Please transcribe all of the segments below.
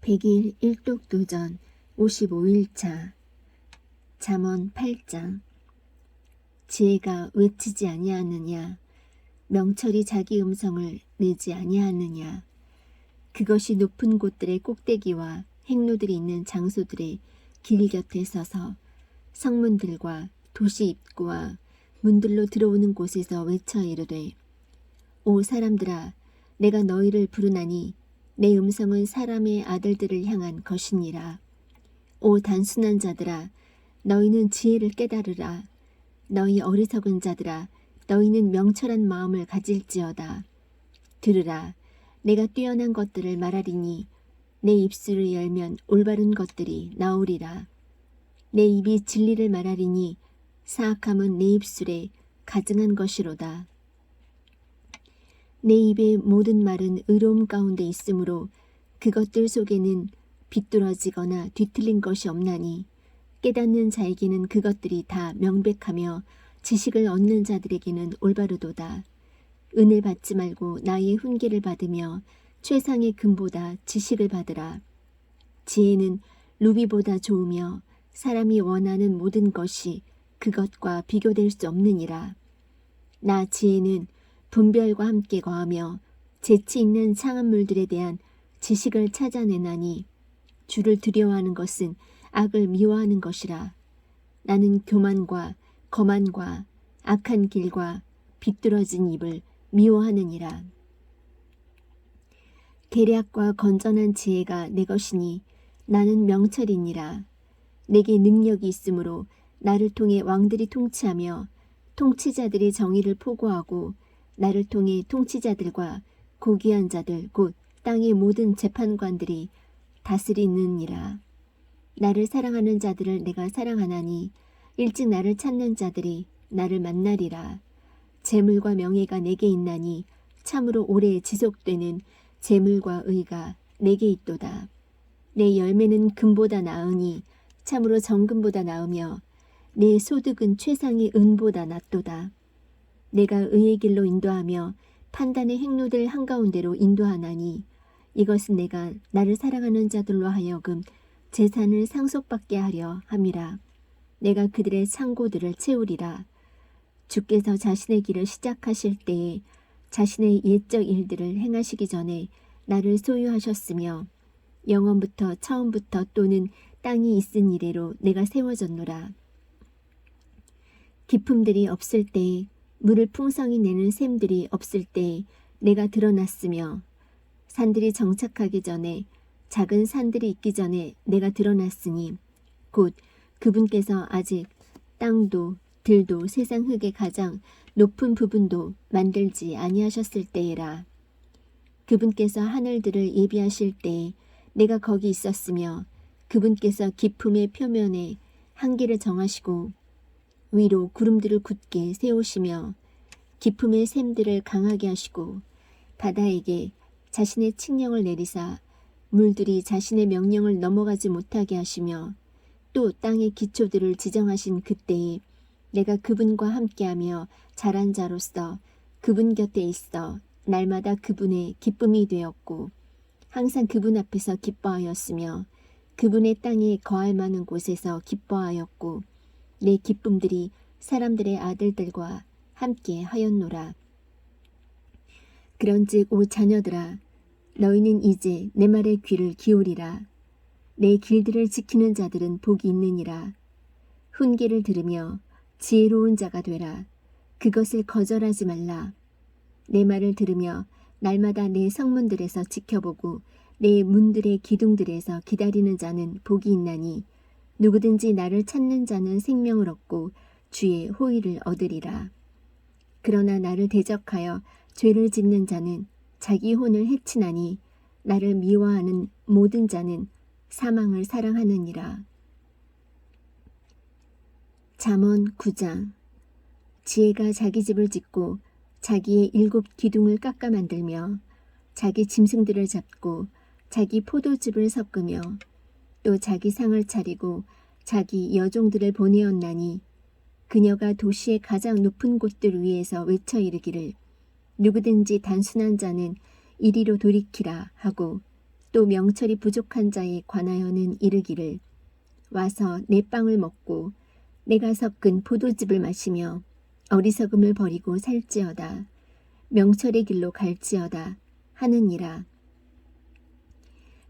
100일 일독도전 55일차 잠언 8장. 지혜가 외치지 아니하느냐, 명철이 자기 음성을 내지 아니하느냐. 그것이 높은 곳들의 꼭대기와 행로들이 있는 장소들의 길 곁에 서서 성문들과 도시 입구와 문들로 들어오는 곳에서 외쳐 이르되, 오 사람들아, 내가 너희를 부르나니 내 음성은 사람의 아들들을 향한 것이니라. 오 단순한 자들아, 너희는 지혜를 깨달으라. 너희 어리석은 자들아, 너희는 명철한 마음을 가질지어다. 들으라, 내가 뛰어난 것들을 말하리니 내 입술을 열면 올바른 것들이 나오리라. 내 입이 진리를 말하리니 사악함은 내 입술에 가증한 것이로다. 내 입의 모든 말은 의로움 가운데 있으므로 그것들 속에는 비뚤어지거나 뒤틀린 것이 없나니, 깨닫는 자에게는 그것들이 다 명백하며 지식을 얻는 자들에게는 올바르도다. 은을 받지 말고 나의 훈계를 받으며 최상의 금보다 지식을 받으라. 지혜는 루비보다 좋으며 사람이 원하는 모든 것이 그것과 비교될 수 없느니라. 나 지혜는 분별과 함께 거하며 재치 있는 창한물들에 대한 지식을 찾아내나니, 주를 두려워하는 것은 악을 미워하는 것이라. 나는 교만과 거만과 악한 길과 비뚤어진 입을 미워하느니라. 계략과 건전한 지혜가 내 것이니 나는 명철이니라. 내게 능력이 있으므로 나를 통해 왕들이 통치하며 통치자들이 정의를 포고하고 나를 통해 통치자들과 고귀한 자들 곧 땅의 모든 재판관들이 다스리느니라. 나를 사랑하는 자들을 내가 사랑하나니 일찍 나를 찾는 자들이 나를 만나리라. 재물과 명예가 내게 있나니 참으로 오래 지속되는 재물과 의가 내게 있도다. 내 열매는 금보다 나으니 참으로 정금보다 나으며 내 소득은 최상의 은보다 낫도다. 내가 의의 길로 인도하며 판단의 행로들 한가운데로 인도하나니, 이것은 내가 나를 사랑하는 자들로 하여금 재산을 상속받게 하려 함이라. 내가 그들의 창고들을 채우리라. 주께서 자신의 길을 시작하실 때에 자신의 옛적 일들을 행하시기 전에 나를 소유하셨으며, 영원부터 처음부터 또는 땅이 있은 이래로 내가 세워졌노라. 기품들이 없을 때에, 물을 풍성히 내는 샘들이 없을 때에 내가 드러났으며, 산들이 정착하기 전에, 작은 산들이 있기 전에 내가 드러났으니, 곧 그분께서 아직 땅도 들도 세상 흙의 가장 높은 부분도 만들지 아니하셨을 때에라. 그분께서 하늘들을 예비하실 때에 내가 거기 있었으며, 그분께서 깊음의 표면에 한계를 정하시고 위로 구름들을 굳게 세우시며 깊음의 샘들을 강하게 하시고 바다에게 자신의 칙령을 내리사 물들이 자신의 명령을 넘어가지 못하게 하시며, 또 땅의 기초들을 지정하신 그때에 내가 그분과 함께하며 자란 자로서 그분 곁에 있어 날마다 그분의 기쁨이 되었고, 항상 그분 앞에서 기뻐하였으며 그분의 땅에 거할 만한 곳에서 기뻐하였고, 내 기쁨들이 사람들의 아들들과 함께 하였노라. 그런즉 오 자녀들아, 너희는 이제 내 말에 귀를 기울이라. 내 길들을 지키는 자들은 복이 있느니라. 훈계를 들으며 지혜로운 자가 되라. 그것을 거절하지 말라. 내 말을 들으며 날마다 내 성문들에서 지켜보고 내 문들의 기둥들에서 기다리는 자는 복이 있나니, 누구든지 나를 찾는 자는 생명을 얻고 주의 호의를 얻으리라. 그러나 나를 대적하여 죄를 짓는 자는 자기 혼을 해치나니, 나를 미워하는 모든 자는 사망을 사랑하느니라. 잠언 9장. 지혜가 자기 집을 짓고 자기의 7 기둥을 깎아 만들며 자기 짐승들을 잡고 자기 포도즙을 섞으며 또 자기 상을 차리고 자기 여종들을 보내었나니, 그녀가 도시의 가장 높은 곳들 위에서 외쳐 이르기를, 누구든지 단순한 자는 이리로 돌이키라 하고, 또 명철이 부족한 자에 관하여는 이르기를 와서 내 빵을 먹고 내가 섞은 포도즙을 마시며 어리석음을 버리고 살지어다. 명철의 길로 갈지어다 하느니라.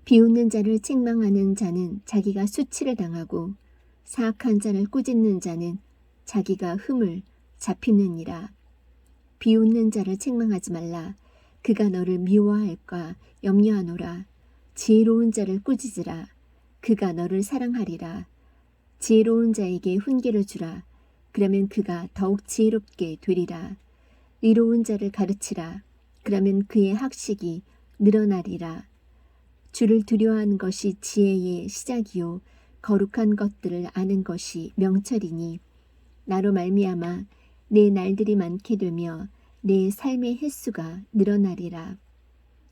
비웃는 자를 책망하는 자는 자기가 수치를 당하고 사악한 자를 꾸짖는 자는 자기가 흠을 잡히느니라. 비웃는 자를 책망하지 말라. 그가 너를 미워할까 염려하노라. 지혜로운 자를 꾸짖으라. 그가 너를 사랑하리라. 지혜로운 자에게 훈계를 주라. 그러면 그가 더욱 지혜롭게 되리라. 의로운 자를 가르치라. 그러면 그의 학식이 늘어나리라. 주를 두려워하는 것이 지혜의 시작이요 거룩한 것들을 아는 것이 명철이니 나로 말미암아 내 날들이 많게 되며 내 삶의 횟수가 늘어나리라.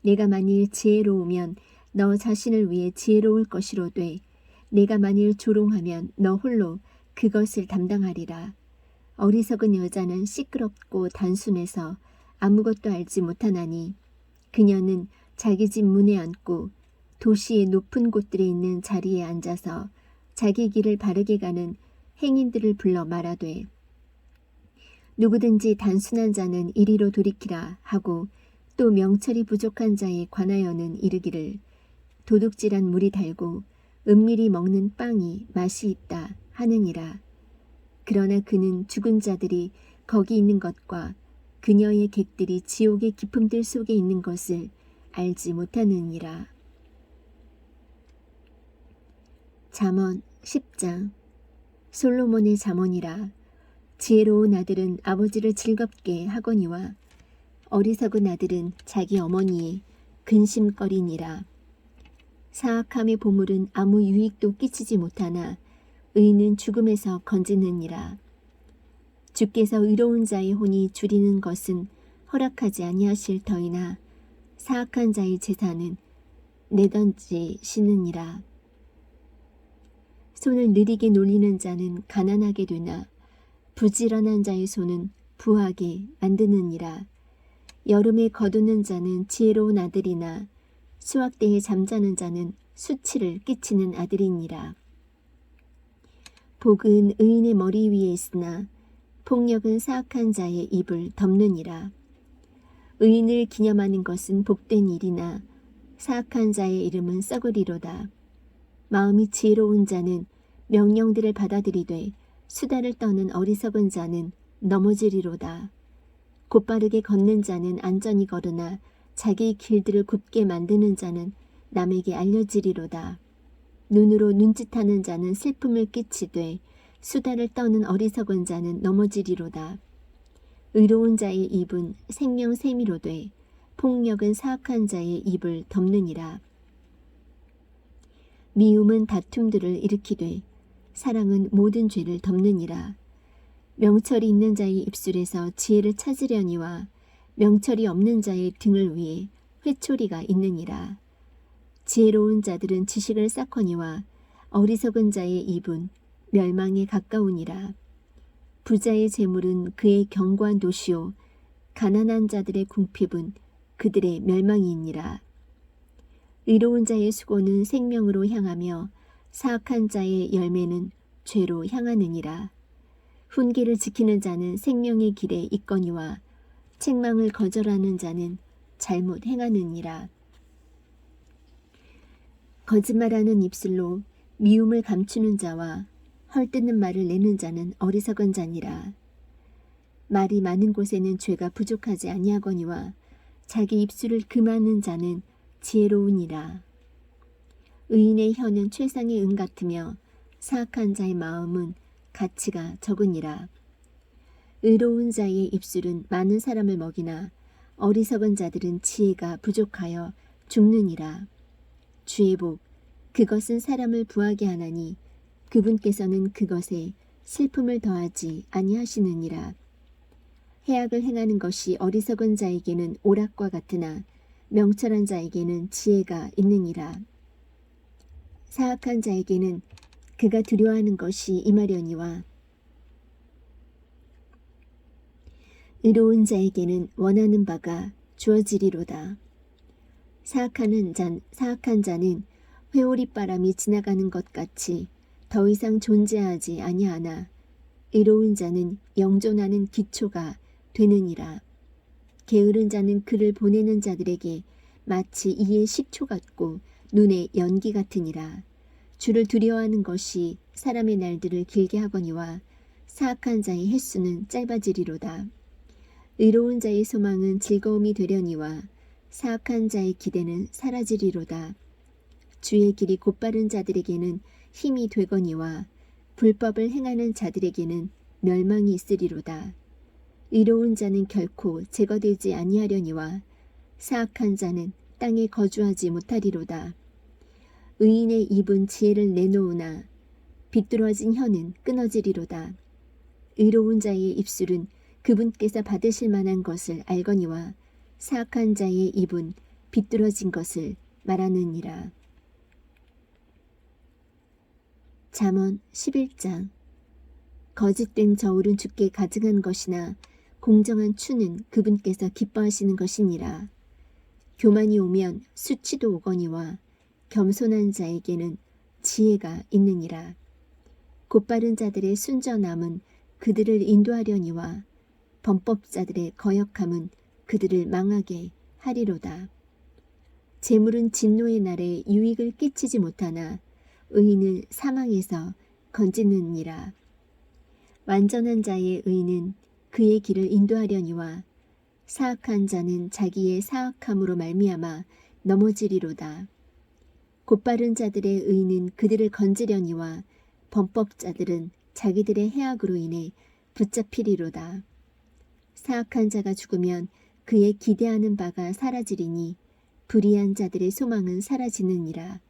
내가 만일 지혜로우면 너 자신을 위해 지혜로울 것이로되 내가 만일 조롱하면 너 홀로 그것을 담당하리라. 어리석은 여자는 시끄럽고 단순해서 아무것도 알지 못하나니 그녀는 자기 집 문에 앉고 도시의 높은 곳들에 있는 자리에 앉아서 자기 길을 바르게 가는 행인들을 불러 말하되 누구든지 단순한 자는 이리로 돌이키라 하고 또 명철이 부족한 자에 관하여는 이르기를 도둑질한 물이 달고 은밀히 먹는 빵이 맛이 있다 하느니라. 그러나 그는 죽은 자들이 거기 있는 것과 그녀의 객들이 지옥의 깊음들 속에 있는 것을 알지 못하느니라. 잠언 10장. 솔로몬의 잠언이라. 지혜로운 아들은 아버지를 즐겁게 하거니와 어리석은 아들은 자기 어머니의 근심거리니라. 사악함의 보물은 아무 유익도 끼치지 못하나 의인은 죽음에서 건지느니라. 주께서 의로운 자의 혼이 줄이는 것은 허락하지 아니하실 터이나 사악한 자의 재산은 내던지시느니라. 손을 느리게 놀리는 자는 가난하게 되나 부지런한 자의 손은 부하게 만드느니라. 여름에 거두는 자는 지혜로운 아들이나 수확 때에 잠자는 자는 수치를 끼치는 아들이니라. 복은 의인의 머리 위에 있으나 폭력은 사악한 자의 입을 덮느니라. 의인을 기념하는 것은 복된 일이나 사악한 자의 이름은 썩으리로다. 마음이 지혜로운 자는 명령들을 받아들이되 수다를 떠는 어리석은 자는 넘어지리로다. 곧바르게 걷는 자는 안전히 걸으나 자기 길들을 굽게 만드는 자는 남에게 알려지리로다. 눈으로 눈짓하는 자는 슬픔을 끼치되 수다를 떠는 어리석은 자는 넘어지리로다. 의로운 자의 입은 생명샘이로되 폭력은 사악한 자의 입을 덮느니라. 미움은 다툼들을 일으키되 사랑은 모든 죄를 덮느니라. 명철이 있는 자의 입술에서 지혜를 찾으려니와 명철이 없는 자의 등을 위해 회초리가 있느니라. 지혜로운 자들은 지식을 쌓거니와 어리석은 자의 입은 멸망에 가까우니라. 부자의 재물은 그의 견고한 도시요 가난한 자들의 궁핍은 그들의 멸망이니라. 의로운 자의 수고는 생명으로 향하며 사악한 자의 열매는 죄로 향하느니라. 훈계를 지키는 자는 생명의 길에 있거니와 책망을 거절하는 자는 잘못 행하느니라. 거짓말하는 입술로 미움을 감추는 자와 헐뜯는 말을 내는 자는 어리석은 자니라. 말이 많은 곳에는 죄가 부족하지 아니하거니와 자기 입술을 금하는 자는 지혜로우니라. 의인의 혀는 최상의 은 같으며 사악한 자의 마음은 가치가 적으니라. 의로운 자의 입술은 많은 사람을 먹이나 어리석은 자들은 지혜가 부족하여 죽느니라. 주의 복, 그것은 사람을 부하게 하나니 그분께서는 그것에 슬픔을 더하지 아니하시느니라. 해악을 행하는 것이 어리석은 자에게는 오락과 같으나 명철한 자에게는 지혜가 있느니라. 사악한 자에게는 그가 두려워하는 것이 임하려니와 의로운 자에게는 원하는 바가 주어지리로다. 사악한 자는 회오리 바람이 지나가는 것 같이 더 이상 존재하지 아니하나 의로운 자는 영존하는 기초가 되느니라. 게으른 자는 그를 보내는 자들에게 마치 이의 식초 같고 눈의 연기 같으니라. 주를 두려워하는 것이 사람의 날들을 길게 하거니와 사악한 자의 횟수는 짧아지리로다. 의로운 자의 소망은 즐거움이 되려니와 사악한 자의 기대는 사라지리로다. 주의 길이 곧바른 자들에게는 힘이 되거니와 불법을 행하는 자들에게는 멸망이 있으리로다. 의로운 자는 결코 제거되지 아니하려니와 사악한 자는 땅에 거주하지 못하리로다. 의인의 입은 지혜를 내놓으나 비뚤어진 혀는 끊어지리로다. 의로운 자의 입술은 그분께서 받으실 만한 것을 알거니와 사악한 자의 입은 비뚤어진 것을 말하느니라. 잠언 11장. 거짓된 저울은 주께 가증한 것이나 공정한 추는 그분께서 기뻐하시는 것이니라. 교만이 오면 수치도 오거니와 겸손한 자에게는 지혜가 있느니라. 곧바른 자들의 순전함은 그들을 인도하려니와 범법자들의 거역함은 그들을 망하게 하리로다. 재물은 진노의 날에 유익을 끼치지 못하나 의인을 사망에서 건지느니라. 완전한 자의 의는 그의 길을 인도하려니와 사악한 자는 자기의 사악함으로 말미암아 넘어지리로다. 곧바른 자들의 의는 그들을 건지려니와 범법자들은 자기들의 해악으로 인해 붙잡히리로다. 사악한 자가 죽으면 그의 기대하는 바가 사라지리니 불의한 자들의 소망은 사라지느니라.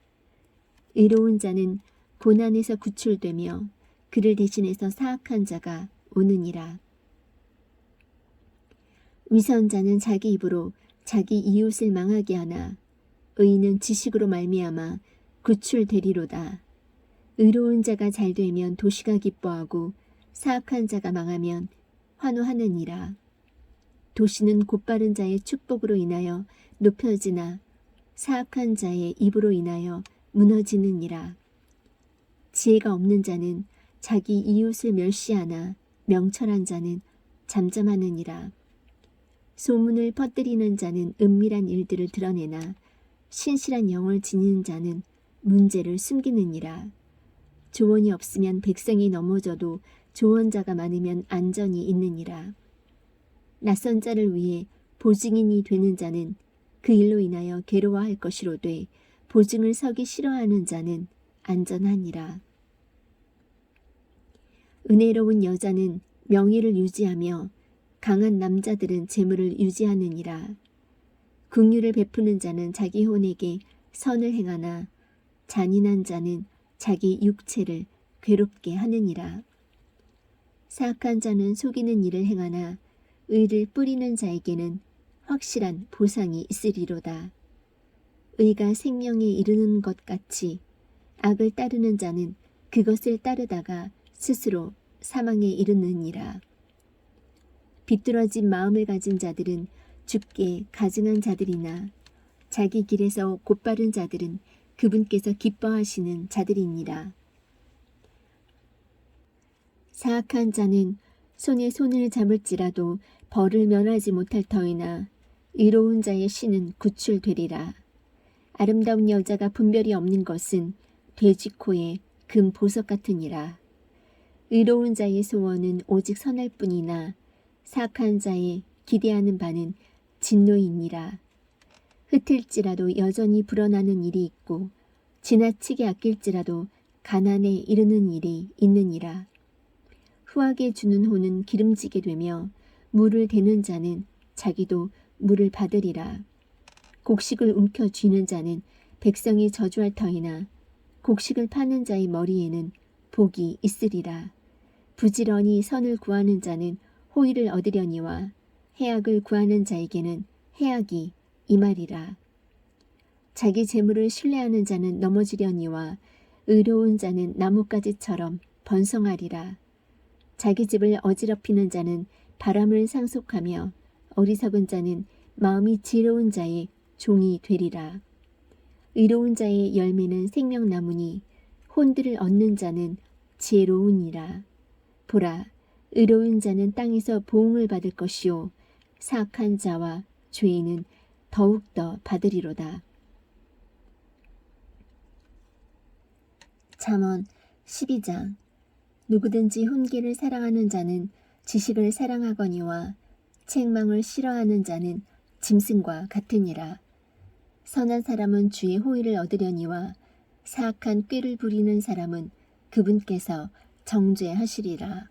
의로운 자는 고난에서 구출되며 그를 대신해서 사악한 자가 오느니라. 위선자는 자기 입으로 자기 이웃을 망하게 하나 의인은 지식으로 말미암아 구출되리로다. 의로운 자가 잘되면 도시가 기뻐하고 사악한 자가 망하면 환호하느니라. 도시는 곧바른 자의 축복으로 인하여 높여지나 사악한 자의 입으로 인하여 무너지느니라. 지혜가 없는 자는 자기 이웃을 멸시하나 명철한 자는 잠잠하느니라. 소문을 퍼뜨리는 자는 은밀한 일들을 드러내나 신실한 영을 지니는 자는 문제를 숨기느니라. 조언이 없으면 백성이 넘어져도 조언자가 많으면 안전이 있느니라. 낯선 자를 위해 보증인이 되는 자는 그 일로 인하여 괴로워할 것이로되 보증을 서기 싫어하는 자는 안전하니라. 은혜로운 여자는 명예를 유지하며 강한 남자들은 재물을 유지하느니라. 긍휼을 베푸는 자는 자기 혼에게 선을 행하나 잔인한 자는 자기 육체를 괴롭게 하느니라. 사악한 자는 속이는 일을 행하나 의를 뿌리는 자에게는 확실한 보상이 있으리로다. 의가 생명에 이르는 것 같이 악을 따르는 자는 그것을 따르다가 스스로 사망에 이르느니라. 비뚤어진 마음을 가진 자들은 주께 가증한 자들이나 자기 길에서 곧바른 자들은 그분께서 기뻐하시는 자들이니라. 사악한 자는 손에 손을 잡을지라도 벌을 면하지 못할 터이나 의로운 자의 신은 구출되리라. 아름다운 여자가 분별이 없는 것은 돼지코의 금 보석 같으니라. 의로운 자의 소원은 오직 선할 뿐이나 사악한 자의 기대하는 바는 진노이니라. 흩을지라도 여전히 불어나는 일이 있고 지나치게 아낄지라도 가난에 이르는 일이 있느니라. 후하게 주는 호는 기름지게 되며 물을 대는 자는 자기도 물을 받으리라. 곡식을 움켜 쥐는 자는 백성이 저주할 터이나 곡식을 파는 자의 머리에는 복이 있으리라. 부지런히 선을 구하는 자는 호의를 얻으려니와 해악을 구하는 자에게는 해악이 임하리라. 자기 재물을 신뢰하는 자는 넘어지려니와 의로운 자는 나뭇가지처럼 번성하리라. 자기 집을 어지럽히는 자는 바람을 상속하며 어리석은 자는 마음이 지혜로운 자의 종이 되리라. 의로운 자의 열매는 생명나무니 혼들을 얻는 자는 지혜로우니라. 보라, 의로운 자는 땅에서 보응을 받을 것이요 사악한 자와 죄인은 더욱더 받으리로다. 잠언 12장. 누구든지 훈계를 사랑하는 자는 지식을 사랑하거니와 책망을 싫어하는 자는 짐승과 같으니라. 선한 사람은 주의 호의를 얻으려니와 사악한 꾀를 부리는 사람은 그분께서 정죄하시리라.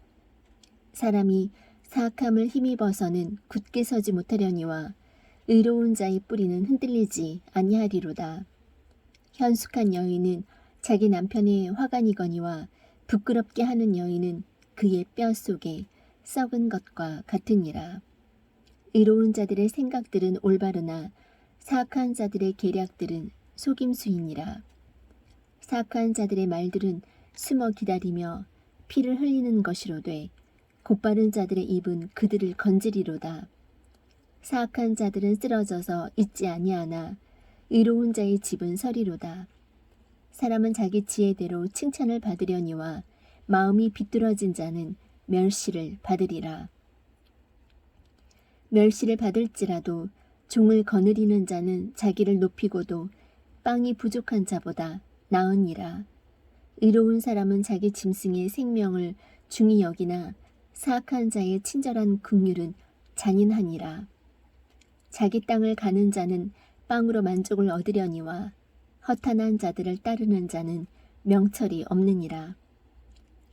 사람이 사악함을 힘입어서는 굳게 서지 못하려니와 의로운 자의 뿌리는 흔들리지 아니하리로다. 현숙한 여인은 자기 남편의 화관이거니와 부끄럽게 하는 여인은 그의 뼛속에 썩은 것과 같으니라. 의로운 자들의 생각들은 올바르나 사악한 자들의 계략들은 속임수이니라. 사악한 자들의 말들은 숨어 기다리며 피를 흘리는 것이로되 곧바른 자들의 입은 그들을 건지리로다. 사악한 자들은 쓰러져서 있지 아니하나 의로운 자의 집은 서리로다. 사람은 자기 지혜대로 칭찬을 받으려니와 마음이 비뚤어진 자는 멸시를 받으리라. 멸시를 받을지라도 종을 거느리는 자는 자기를 높이고도 빵이 부족한 자보다 나으니라. 의로운 사람은 자기 짐승의 생명을 중히 여기나 사악한 자의 친절한 긍휼은 잔인하니라. 자기 땅을 가는 자는 빵으로 만족을 얻으려니와 허탄한 자들을 따르는 자는 명철이 없느니라.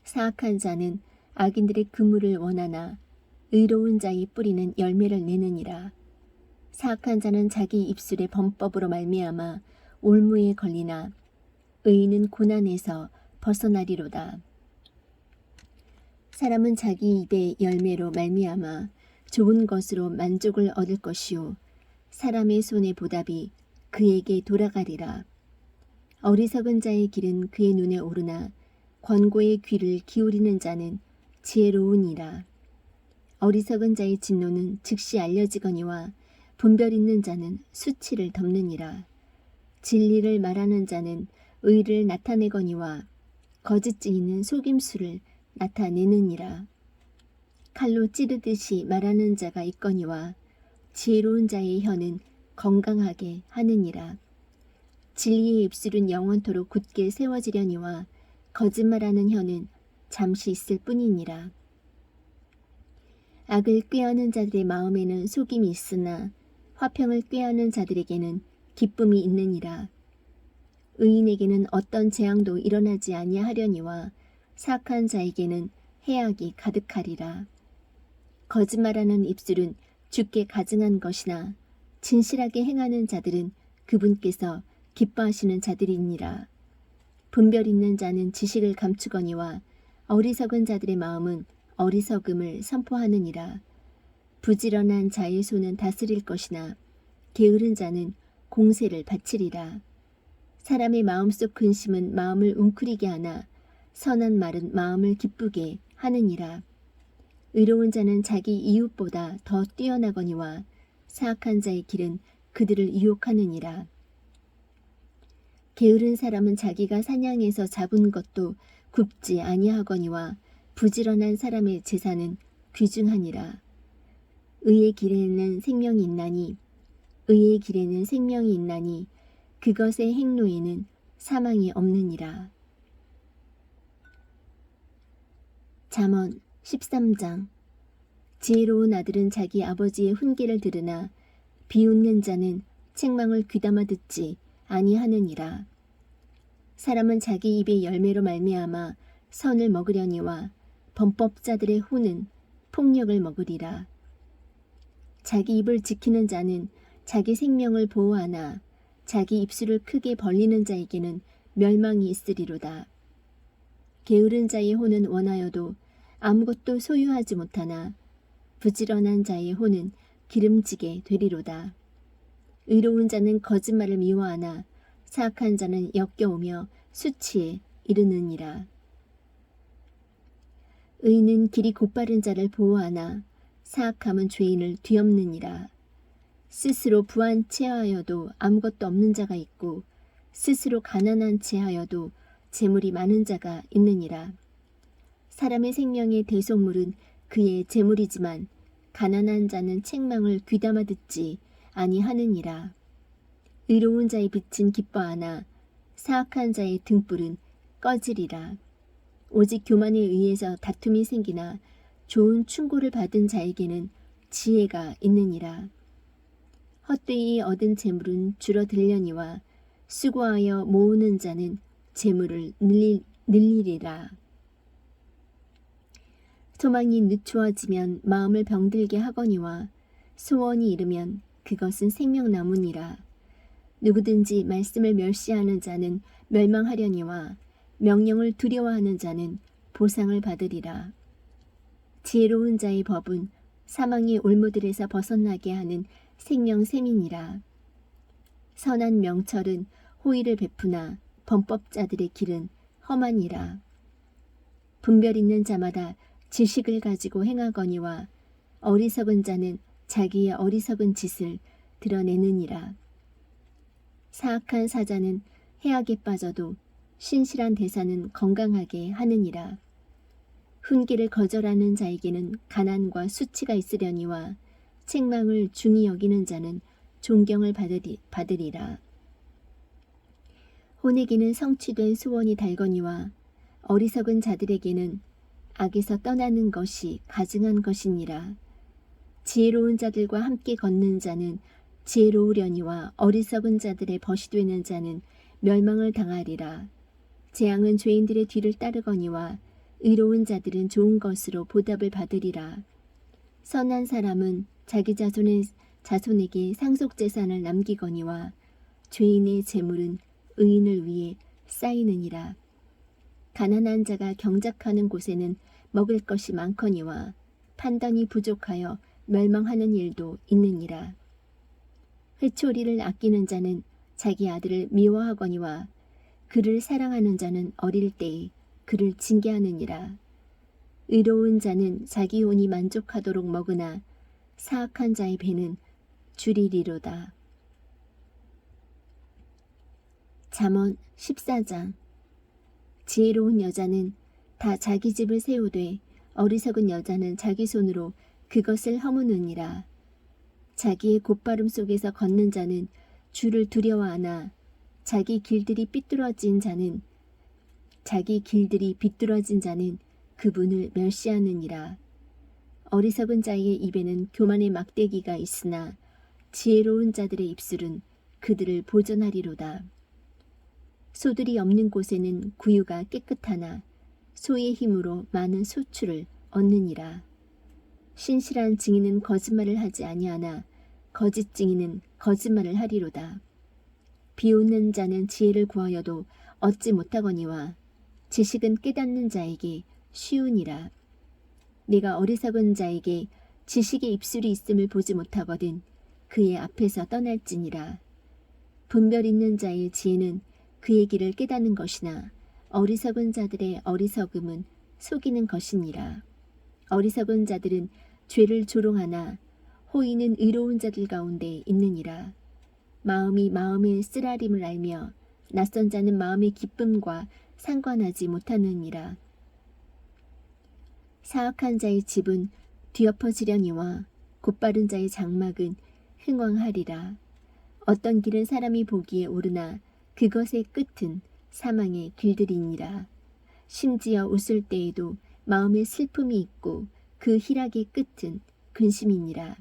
사악한 자는 악인들의 그물을 원하나 의로운 자의 뿌리는 열매를 내느니라. 사악한 자는 자기 입술의 범법으로 말미암아 올무에 걸리나 의인은 고난에서 벗어나리로다. 사람은 자기 입의 열매로 말미암아 좋은 것으로 만족을 얻을 것이요 사람의 손의 보답이 그에게 돌아가리라. 어리석은 자의 길은 그의 눈에 오르나 권고의 귀를 기울이는 자는 지혜로우니라. 어리석은 자의 진노는 즉시 알려지거니와 분별 있는 자는 수치를 덮느니라. 진리를 말하는 자는 의를 나타내거니와 거짓증인은 속임수를 나타내느니라. 칼로 찌르듯이 말하는 자가 있거니와 지혜로운 자의 혀는 건강하게 하느니라. 진리의 입술은 영원토록 굳게 세워지려니와 거짓말하는 혀는 잠시 있을 뿐이니라. 악을 꾀하는 자들의 마음에는 속임이 있으나 화평을 꾀하는 자들에게는 기쁨이 있느니라. 의인에게는 어떤 재앙도 일어나지 아니하려니와 사악한 자에게는 해악이 가득하리라. 거짓말하는 입술은 주께 가증한 것이나 진실하게 행하는 자들은 그분께서 기뻐하시는 자들이니라. 분별 있는 자는 지식을 감추거니와 어리석은 자들의 마음은 어리석음을 선포하느니라. 부지런한 자의 손은 다스릴 것이나 게으른 자는 공세를 바치리라. 사람의 마음속 근심은 마음을 웅크리게 하나 선한 말은 마음을 기쁘게 하느니라. 의로운 자는 자기 이웃보다 더 뛰어나거니와 사악한 자의 길은 그들을 유혹하느니라. 게으른 사람은 자기가 사냥해서 잡은 것도 굽지 아니하거니와 부지런한 사람의 제사는 귀중하니라. 의의 길에는 생명이 있나니 의의 길에는 생명이 있나니 그것의 행로에는 사망이 없느니라. 잠언 13장. 지혜로운 아들은 자기 아버지의 훈계를 들으나 비웃는 자는 책망을 귀담아 듣지 아니하느니라. 사람은 자기 입의 열매로 말미암아 선을 먹으려니와 범법자들의 후는 폭력을 먹으리라. 자기 입을 지키는 자는 자기 생명을 보호하나 자기 입술을 크게 벌리는 자에게는 멸망이 있으리로다. 게으른 자의 호는 원하여도 아무것도 소유하지 못하나 부지런한 자의 호는 기름지게 되리로다. 의로운 자는 거짓말을 미워하나 사악한 자는 역겨우며 수치에 이르느니라. 의는 길이 곧바른 자를 보호하나 사악함은 죄인을 뒤엎느니라. 스스로 부한 채하여도 아무것도 없는 자가 있고 스스로 가난한 채하여도 재물이 많은 자가 있느니라. 사람의 생명의 대속물은 그의 재물이지만 가난한 자는 책망을 귀담아 듣지 아니하느니라. 의로운 자의 빛은 기뻐하나 사악한 자의 등불은 꺼지리라. 오직 교만에 의해서 다툼이 생기나 좋은 충고를 받은 자에게는 지혜가 있느니라. 헛되이 얻은 재물은 줄어들려니와 수고하여 모으는 자는 재물을 늘리리라. 소망이 늦추어지면 마음을 병들게 하거니와 소원이 이르면 그것은 생명나무니라. 누구든지 말씀을 멸시하는 자는 멸망하려니와 명령을 두려워하는 자는 보상을 받으리라. 지혜로운 자의 법은 사망의 올무들에서 벗어나게 하는 생명샘이니라. 선한 명철은 호의를 베푸나 범법자들의 길은 험하니라. 분별 있는 자마다 지식을 가지고 행하거니와 어리석은 자는 자기의 어리석은 짓을 드러내느니라. 사악한 사자는 해악에 빠져도 신실한 대사는 건강하게 하느니라. 훈계를 거절하는 자에게는 가난과 수치가 있으려니와 책망을 중히 여기는 자는 존경을 받으리라. 호내기는 성취된 소원이 달거니와 어리석은 자들에게는 악에서 떠나는 것이 가증한 것이니라. 지혜로운 자들과 함께 걷는 자는 지혜로우려니와 어리석은 자들의 벗이 되는 자는 멸망을 당하리라. 재앙은 죄인들의 뒤를 따르거니와 의로운 자들은 좋은 것으로 보답을 받으리라. 선한 사람은 자기 자손에게 상속재산을 남기거니와 죄인의 재물은 의인을 위해 쌓이느니라. 가난한 자가 경작하는 곳에는 먹을 것이 많거니와 판단이 부족하여 멸망하는 일도 있느니라. 회초리를 아끼는 자는 자기 아들을 미워하거니와 그를 사랑하는 자는 어릴 때에 그를 징계하느니라. 의로운 자는 자기 혼이 만족하도록 먹으나 사악한 자의 배는 줄이리로다. 잠언 14장. 지혜로운 여자는 다 자기 집을 세우되 어리석은 여자는 자기 손으로 그것을 허무느니라. 자기의 곧발음 속에서 걷는 자는 주를 두려워하나 자기 길들이 비뚤어진 자는 그분을 멸시하느니라. 어리석은 자의 입에는 교만의 막대기가 있으나 지혜로운 자들의 입술은 그들을 보전하리로다. 소들이 없는 곳에는 구유가 깨끗하나 소의 힘으로 많은 소출을 얻느니라. 신실한 증인은 거짓말을 하지 아니하나 거짓 증인은 거짓말을 하리로다. 비웃는 자는 지혜를 구하여도 얻지 못하거니와 지식은 깨닫는 자에게 쉬우니라. 네가 어리석은 자에게 지식의 입술이 있음을 보지 못하거든 그의 앞에서 떠날지니라. 분별 있는 자의 지혜는 그의 길을 깨닫는 것이나 어리석은 자들의 어리석음은 속이는 것이니라. 어리석은 자들은 죄를 조롱하나 호의는 의로운 자들 가운데 있느니라. 마음이 마음의 쓰라림을 알며 낯선 자는 마음의 기쁨과 상관하지 못하느니라. 사악한 자의 집은 뒤엎어지려니와 곧바른 자의 장막은 흥왕하리라. 어떤 길은 사람이 보기에 오르나 그것의 끝은 사망의 길들이니라. 심지어 웃을 때에도 마음에 슬픔이 있고 그 희락의 끝은 근심이니라.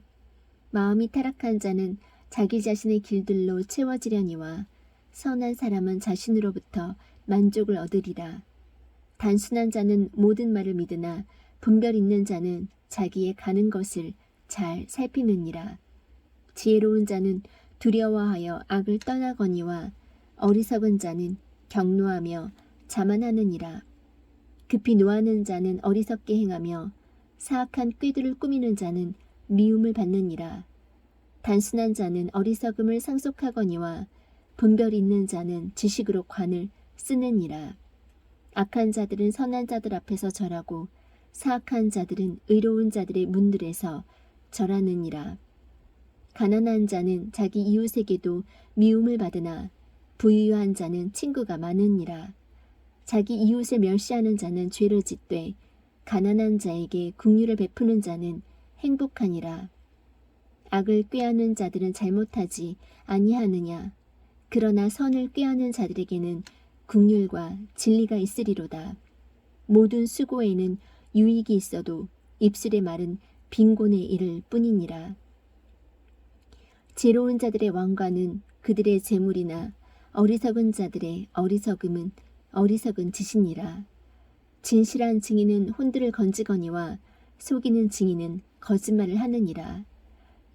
마음이 타락한 자는 자기 자신의 길들로 채워지려니와 선한 사람은 자신으로부터 만족을 얻으리라. 단순한 자는 모든 말을 믿으나 분별 있는 자는 자기의 가는 것을 잘 살피느니라. 지혜로운 자는 두려워하여 악을 떠나거니와 어리석은 자는 격노하며 자만하느니라. 급히 노하는 자는 어리석게 행하며 사악한 꾀들을 꾸미는 자는 미움을 받느니라. 단순한 자는 어리석음을 상속하거니와 분별 있는 자는 지식으로 관을 쓰느니라. 악한 자들은 선한 자들 앞에서 절하고 사악한 자들은 의로운 자들의 문들에서 절하느니라. 가난한 자는 자기 이웃에게도 미움을 받으나 부유한 자는 친구가 많으니라. 자기 이웃을 멸시하는 자는 죄를 짓되 가난한 자에게 긍휼을 베푸는 자는 행복하니라. 악을 꾀하는 자들은 잘못하지 아니하느냐. 그러나 선을 꾀하는 자들에게는 긍휼과 진리가 있으리로다. 모든 수고에는 유익이 있어도 입술의 말은 빈곤에 이를 뿐이니라. 지혜로운 자들의 왕관은 그들의 재물이나 어리석은 자들의 어리석음은 어리석은 짓이니라. 진실한 증인은 혼들을 건지거니와 속이는 증인은 거짓말을 하느니라.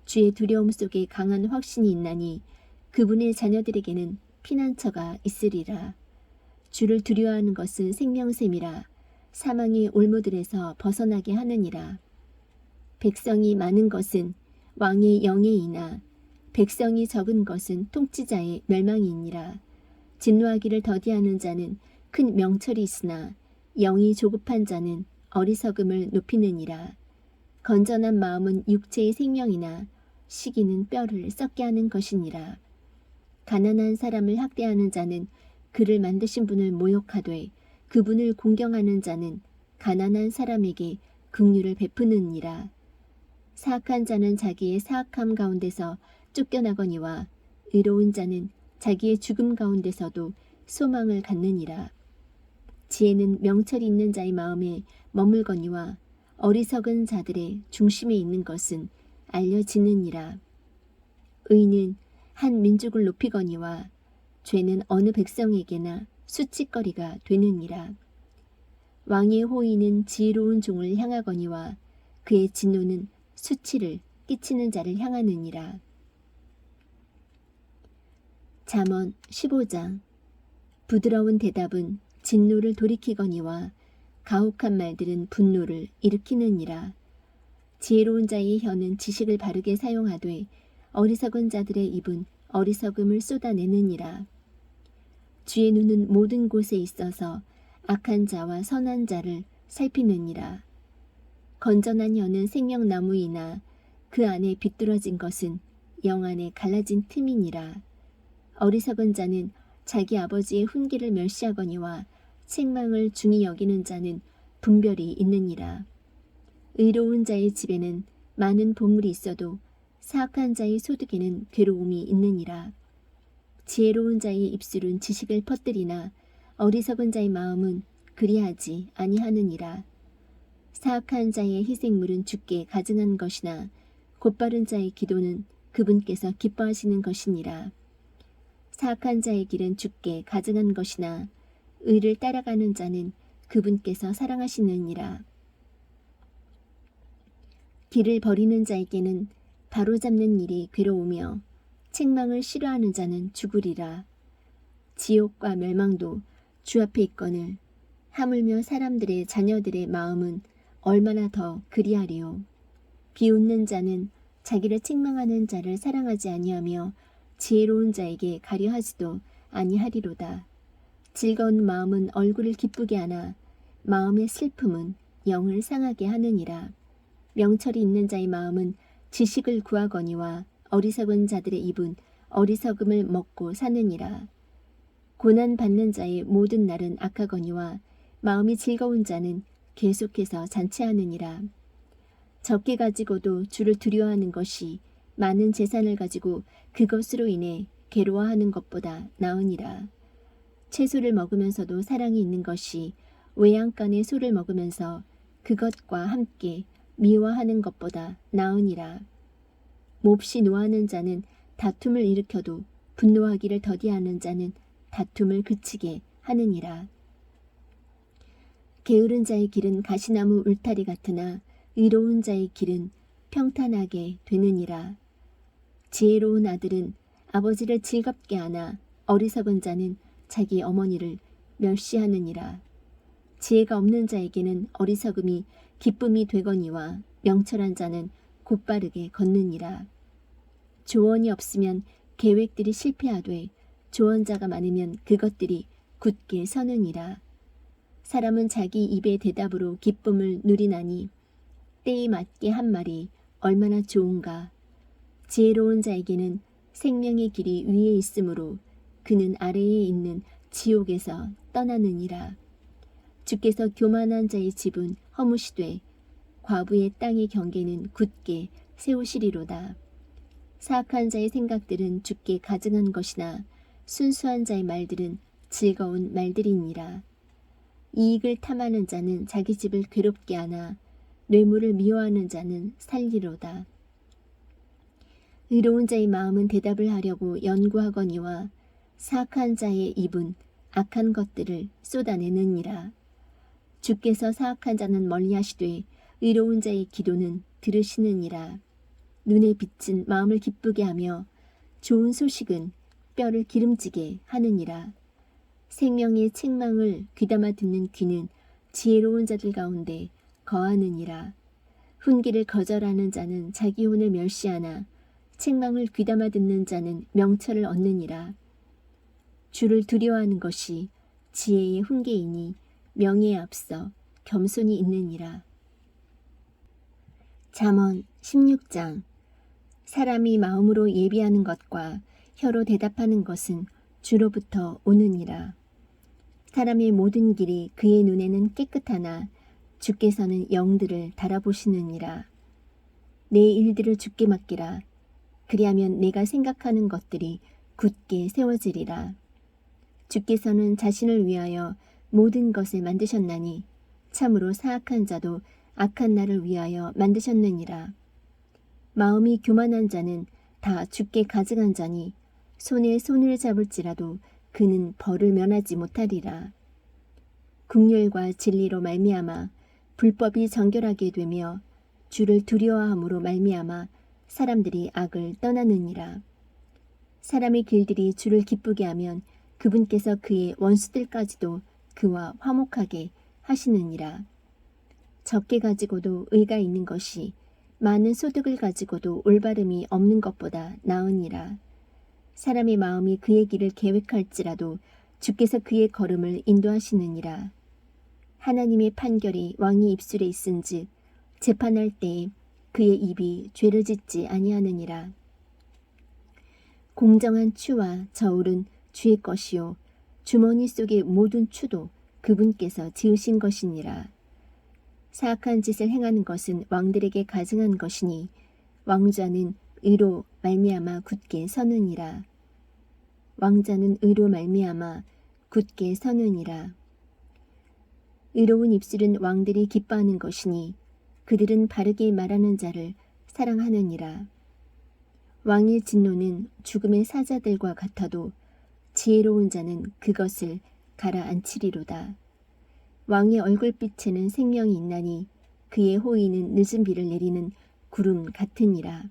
주의 두려움 속에 강한 확신이 있나니 그분의 자녀들에게는 피난처가 있으리라. 주를 두려워하는 것은 생명샘이라. 사망의 올무들에서 벗어나게 하느니라. 백성이 많은 것은 왕의 영예이나 백성이 적은 것은 통치자의 멸망이니라. 진노하기를 더디하는 자는 큰 명철이 있으나 영이 조급한 자는 어리석음을 높이느니라. 건전한 마음은 육체의 생명이나 시기는 뼈를 썩게 하는 것이니라. 가난한 사람을 학대하는 자는 그를 만드신 분을 모욕하되 그분을 공경하는 자는 가난한 사람에게 긍휼을 베푸느니라. 사악한 자는 자기의 사악함 가운데서 쫓겨나거니와 의로운 자는 자기의 죽음 가운데서도 소망을 갖느니라. 지혜는 명철이 있는 자의 마음에 머물거니와 어리석은 자들의 중심에 있는 것은 알려지느니라. 의는 한 민족을 높이거니와 죄는 어느 백성에게나 수치거리가 되느니라. 왕의 호의는 지혜로운 종을 향하거니와 그의 진노는 수치를 끼치는 자를 향하느니라. 잠언 15장. 부드러운 대답은 진노를 돌이키거니와 가혹한 말들은 분노를 일으키느니라. 지혜로운 자의 혀는 지식을 바르게 사용하되 어리석은 자들의 입은 어리석음을 쏟아내느니라. 주의 눈은 모든 곳에 있어서 악한 자와 선한 자를 살피느니라. 건전한 혀는 생명나무이나 그 안에 비뚤어진 것은 영 안에 갈라진 틈이니라. 어리석은 자는 자기 아버지의 훈계를 멸시하거니와 책망을 중히 여기는 자는 분별이 있느니라. 의로운 자의 집에는 많은 보물이 있어도 사악한 자의 소득에는 괴로움이 있느니라. 지혜로운 자의 입술은 지식을 퍼뜨리나 어리석은 자의 마음은 그리하지 아니하느니라. 사악한 자의 희생물은 주께 가증한 것이나 곧바른 자의 기도는 그분께서 기뻐하시는 것이니라. 사악한 자의 길은 주께 가증한 것이나 의를 따라가는 자는 그분께서 사랑하시느니라. 길을 버리는 자에게는 바로잡는 일이 괴로우며 책망을 싫어하는 자는 죽으리라. 지옥과 멸망도 주 앞에 있거늘 하물며 사람들의 자녀들의 마음은 얼마나 더 그리하리요. 비웃는 자는 자기를 책망하는 자를 사랑하지 아니하며 지혜로운 자에게 가려하지도 아니하리로다. 즐거운 마음은 얼굴을 기쁘게 하나 마음의 슬픔은 영을 상하게 하느니라. 명철이 있는 자의 마음은 지식을 구하거니와 어리석은 자들의 입은 어리석음을 먹고 사느니라. 고난받는 자의 모든 날은 악하거니와 마음이 즐거운 자는 계속해서 잔치하느니라. 적게 가지고도 주를 두려워하는 것이 많은 재산을 가지고 그것으로 인해 괴로워하는 것보다 나으니라. 채소를 먹으면서도 사랑이 있는 것이 외양간의 소를 먹으면서 그것과 함께 미워하는 것보다 나으니라. 몹시 노하는 자는 다툼을 일으켜도 분노하기를 더디하는 자는 다툼을 그치게 하느니라. 게으른 자의 길은 가시나무 울타리 같으나 의로운 자의 길은 평탄하게 되느니라. 지혜로운 아들은 아버지를 즐겁게 하나 어리석은 자는 자기 어머니를 멸시하느니라. 지혜가 없는 자에게는 어리석음이 기쁨이 되거니와 명철한 자는 곧바르게 걷느니라. 조언이 없으면 계획들이 실패하되 조언자가 많으면 그것들이 굳게 서느니라. 사람은 자기 입의 대답으로 기쁨을 누리나니 때에 맞게 한 말이 얼마나 좋은가. 지혜로운 자에게는 생명의 길이 위에 있으므로 그는 아래에 있는 지옥에서 떠나느니라. 주께서 교만한 자의 집은 허무시되 과부의 땅의 경계는 굳게 세우시리로다. 사악한 자의 생각들은 주께 가증한 것이나 순수한 자의 말들은 즐거운 말들이니라. 이익을 탐하는 자는 자기 집을 괴롭게 하나 뇌물을 미워하는 자는 살리로다. 의로운 자의 마음은 대답을 하려고 연구하거니와 사악한 자의 입은 악한 것들을 쏟아내느니라. 주께서 사악한 자는 멀리하시되 의로운 자의 기도는 들으시느니라. 눈에 빛은 마음을 기쁘게 하며 좋은 소식은 뼈를 기름지게 하느니라. 생명의 책망을 귀담아 듣는 귀는 지혜로운 자들 가운데 거하느니라. 훈계를 거절하는 자는 자기 혼을 멸시하나 책망을 귀담아 듣는 자는 명철을 얻느니라. 주를 두려워하는 것이 지혜의 훈계이니 명예에 앞서 겸손이 있느니라. 잠언 16장. 사람이 마음으로 예비하는 것과 혀로 대답하는 것은 주로부터 오느니라. 사람의 모든 길이 그의 눈에는 깨끗하나 주께서는 영들을 달아보시느니라. 내 일들을 주께 맡기라. 그리하면 내가 생각하는 것들이 굳게 세워지리라. 주께서는 자신을 위하여 모든 것을 만드셨나니 참으로 사악한 자도 악한 날을 위하여 만드셨느니라. 마음이 교만한 자는 다 주께 가증한 자니 손에 손을 잡을지라도 그는 벌을 면하지 못하리라. 긍휼과 진리로 말미암아 불법이 정결하게 되며 주를 두려워함으로 말미암아 사람들이 악을 떠나느니라. 사람의 길들이 주를 기쁘게 하면 그분께서 그의 원수들까지도 그와 화목하게 하시느니라. 적게 가지고도 의가 있는 것이 많은 소득을 가지고도 올바름이 없는 것보다 나으니라. 사람의 마음이 그의 길을 계획할지라도 주께서 그의 걸음을 인도하시느니라. 하나님의 판결이 왕의 입술에 있은즉 재판할 때에 그의 입이 죄를 짓지 아니하느니라. 공정한 추와 저울은 주의 것이요 주머니 속의 모든 추도 그분께서 지으신 것이니라. 사악한 짓을 행하는 것은 왕들에게 가증한 것이니 왕좌는 의로 말미암아 굳게 서느니라. 왕자는 의로 말미암아 굳게 서느니라. 의로운 입술은 왕들이 기뻐하는 것이니 그들은 바르게 말하는 자를 사랑하느니라. 왕의 진노는 죽음의 사자들과 같아도 지혜로운 자는 그것을 가라앉히리로다. 왕의 얼굴빛에는 생명이 있나니 그의 호의는 늦은 비를 내리는 구름 같으니라.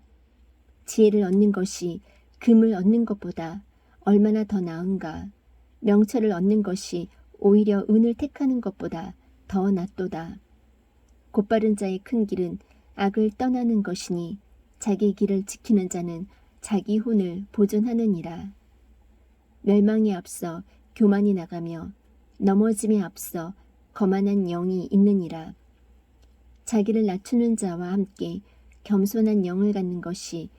지혜를 얻는 것이 금을 얻는 것보다 얼마나 더 나은가. 명철을 얻는 것이 오히려 은을 택하는 것보다 더 낫도다. 곧바른 자의 큰 길은 악을 떠나는 것이니 자기 길을 지키는 자는 자기 혼을 보존하느니라. 멸망에 앞서 교만이 나가며 넘어짐에 앞서 거만한 영이 있느니라. 자기를 낮추는 자와 함께 겸손한 영을 갖는 것이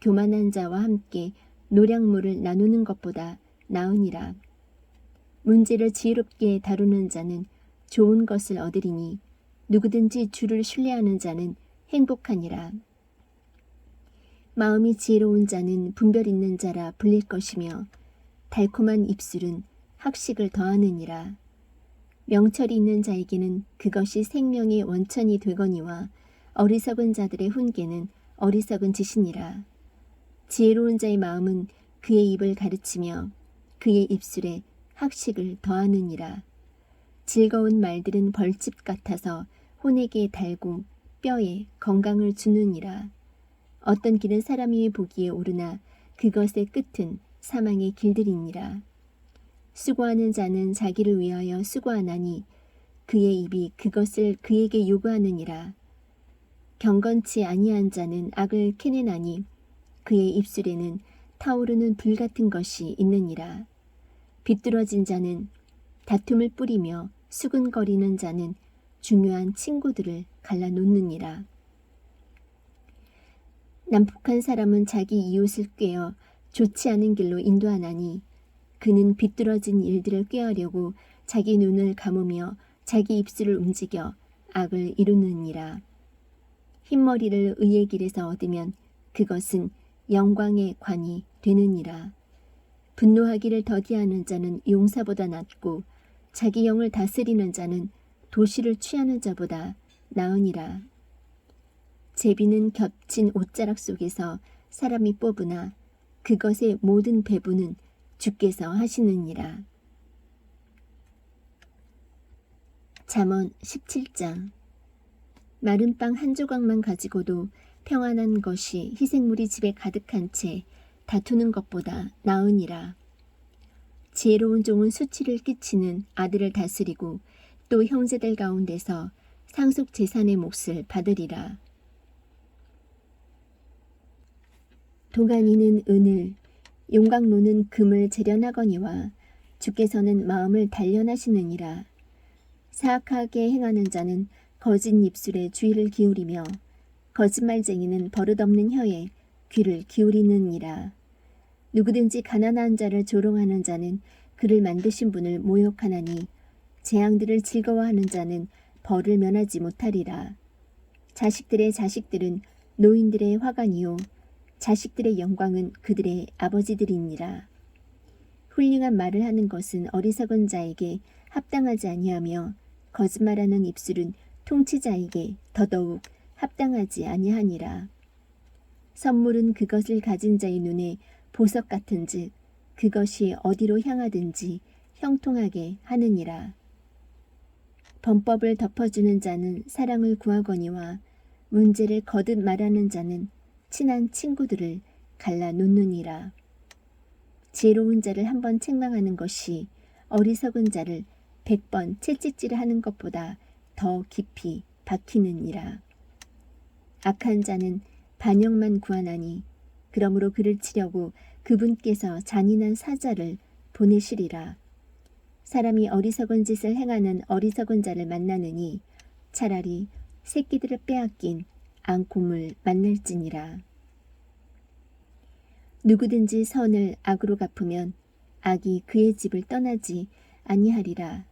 교만한 자와 함께 노량물을 나누는 것보다 나으니라. 문제를 지혜롭게 다루는 자는 좋은 것을 얻으리니 누구든지 주를 신뢰하는 자는 행복하니라. 마음이 지혜로운 자는 분별 있는 자라 불릴 것이며 달콤한 입술은 학식을 더하느니라. 명철이 있는 자에게는 그것이 생명의 원천이 되거니와 어리석은 자들의 훈계는 어리석은 짓이니라. 지혜로운 자의 마음은 그의 입을 가르치며 그의 입술에 학식을 더하느니라. 즐거운 말들은 벌집 같아서 혼에게 달고 뼈에 건강을 주느니라. 어떤 길은 사람이 보기에 오르나 그것의 끝은 사망의 길들이니라. 수고하는 자는 자기를 위하여 수고하나니 그의 입이 그것을 그에게 요구하느니라. 경건치 아니한 자는 악을 캐내나니 그의 입술에는 타오르는 불 같은 것이 있느니라. 비뚤어진 자는 다툼을 뿌리며 수근거리는 자는 중요한 친구들을 갈라놓느니라. 난폭한 사람은 자기 이웃을 꾀어 좋지 않은 길로 인도하나니 그는 비뚤어진 일들을 꾀하려고 자기 눈을 감으며 자기 입술을 움직여 악을 이루느니라. 흰머리를 의의 길에서 얻으면 그것은 영광의 관이 되느니라. 분노하기를 더디하는 자는 용사보다 낫고 자기 영을 다스리는 자는 도시를 취하는 자보다 나으니라. 제비는 겹친 옷자락 속에서 사람이 뽑으나 그것의 모든 배부는 주께서 하시느니라. 잠언 17장. 마른 빵 한 조각만 가지고도 평안한 것이 희생물이 집에 가득한 채 다투는 것보다 나으니라. 지혜로운 종은 수치를 끼치는 아들을 다스리고 또 형제들 가운데서 상속 재산의 몫을 받으리라. 도가니는 은을, 용광로는 금을 재련하거니와 주께서는 마음을 단련하시느니라. 사악하게 행하는 자는 거짓 입술에 주의를 기울이며 거짓말쟁이는 버릇없는 혀에 귀를 기울이느니라. 누구든지 가난한 자를 조롱하는 자는 그를 만드신 분을 모욕하나니 재앙들을 즐거워하는 자는 벌을 면하지 못하리라. 자식들의 자식들은 노인들의 화관이요 자식들의 영광은 그들의 아버지들이니라. 훌륭한 말을 하는 것은 어리석은 자에게 합당하지 아니하며 거짓말하는 입술은 통치자에게 더더욱 합당하지 아니하니라. 선물은 그것을 가진 자의 눈에 보석 같은즉 그것이 어디로 향하든지 형통하게 하느니라. 범법을 덮어주는 자는 사랑을 구하거니와 문제를 거듭 말하는 자는 친한 친구들을 갈라놓느니라. 지혜로운 자를 한 번 책망하는 것이 어리석은 자를 100번 채찍질하는 것보다 더 깊이 박히느니라. 악한 자는 반역만 구하나니 그러므로 그를 치려고 그분께서 잔인한 사자를 보내시리라. 사람이 어리석은 짓을 행하는 어리석은 자를 만나느니 차라리 새끼들을 빼앗긴 앙콤을 만날지니라. 누구든지 선을 악으로 갚으면 악이 그의 집을 떠나지 아니하리라.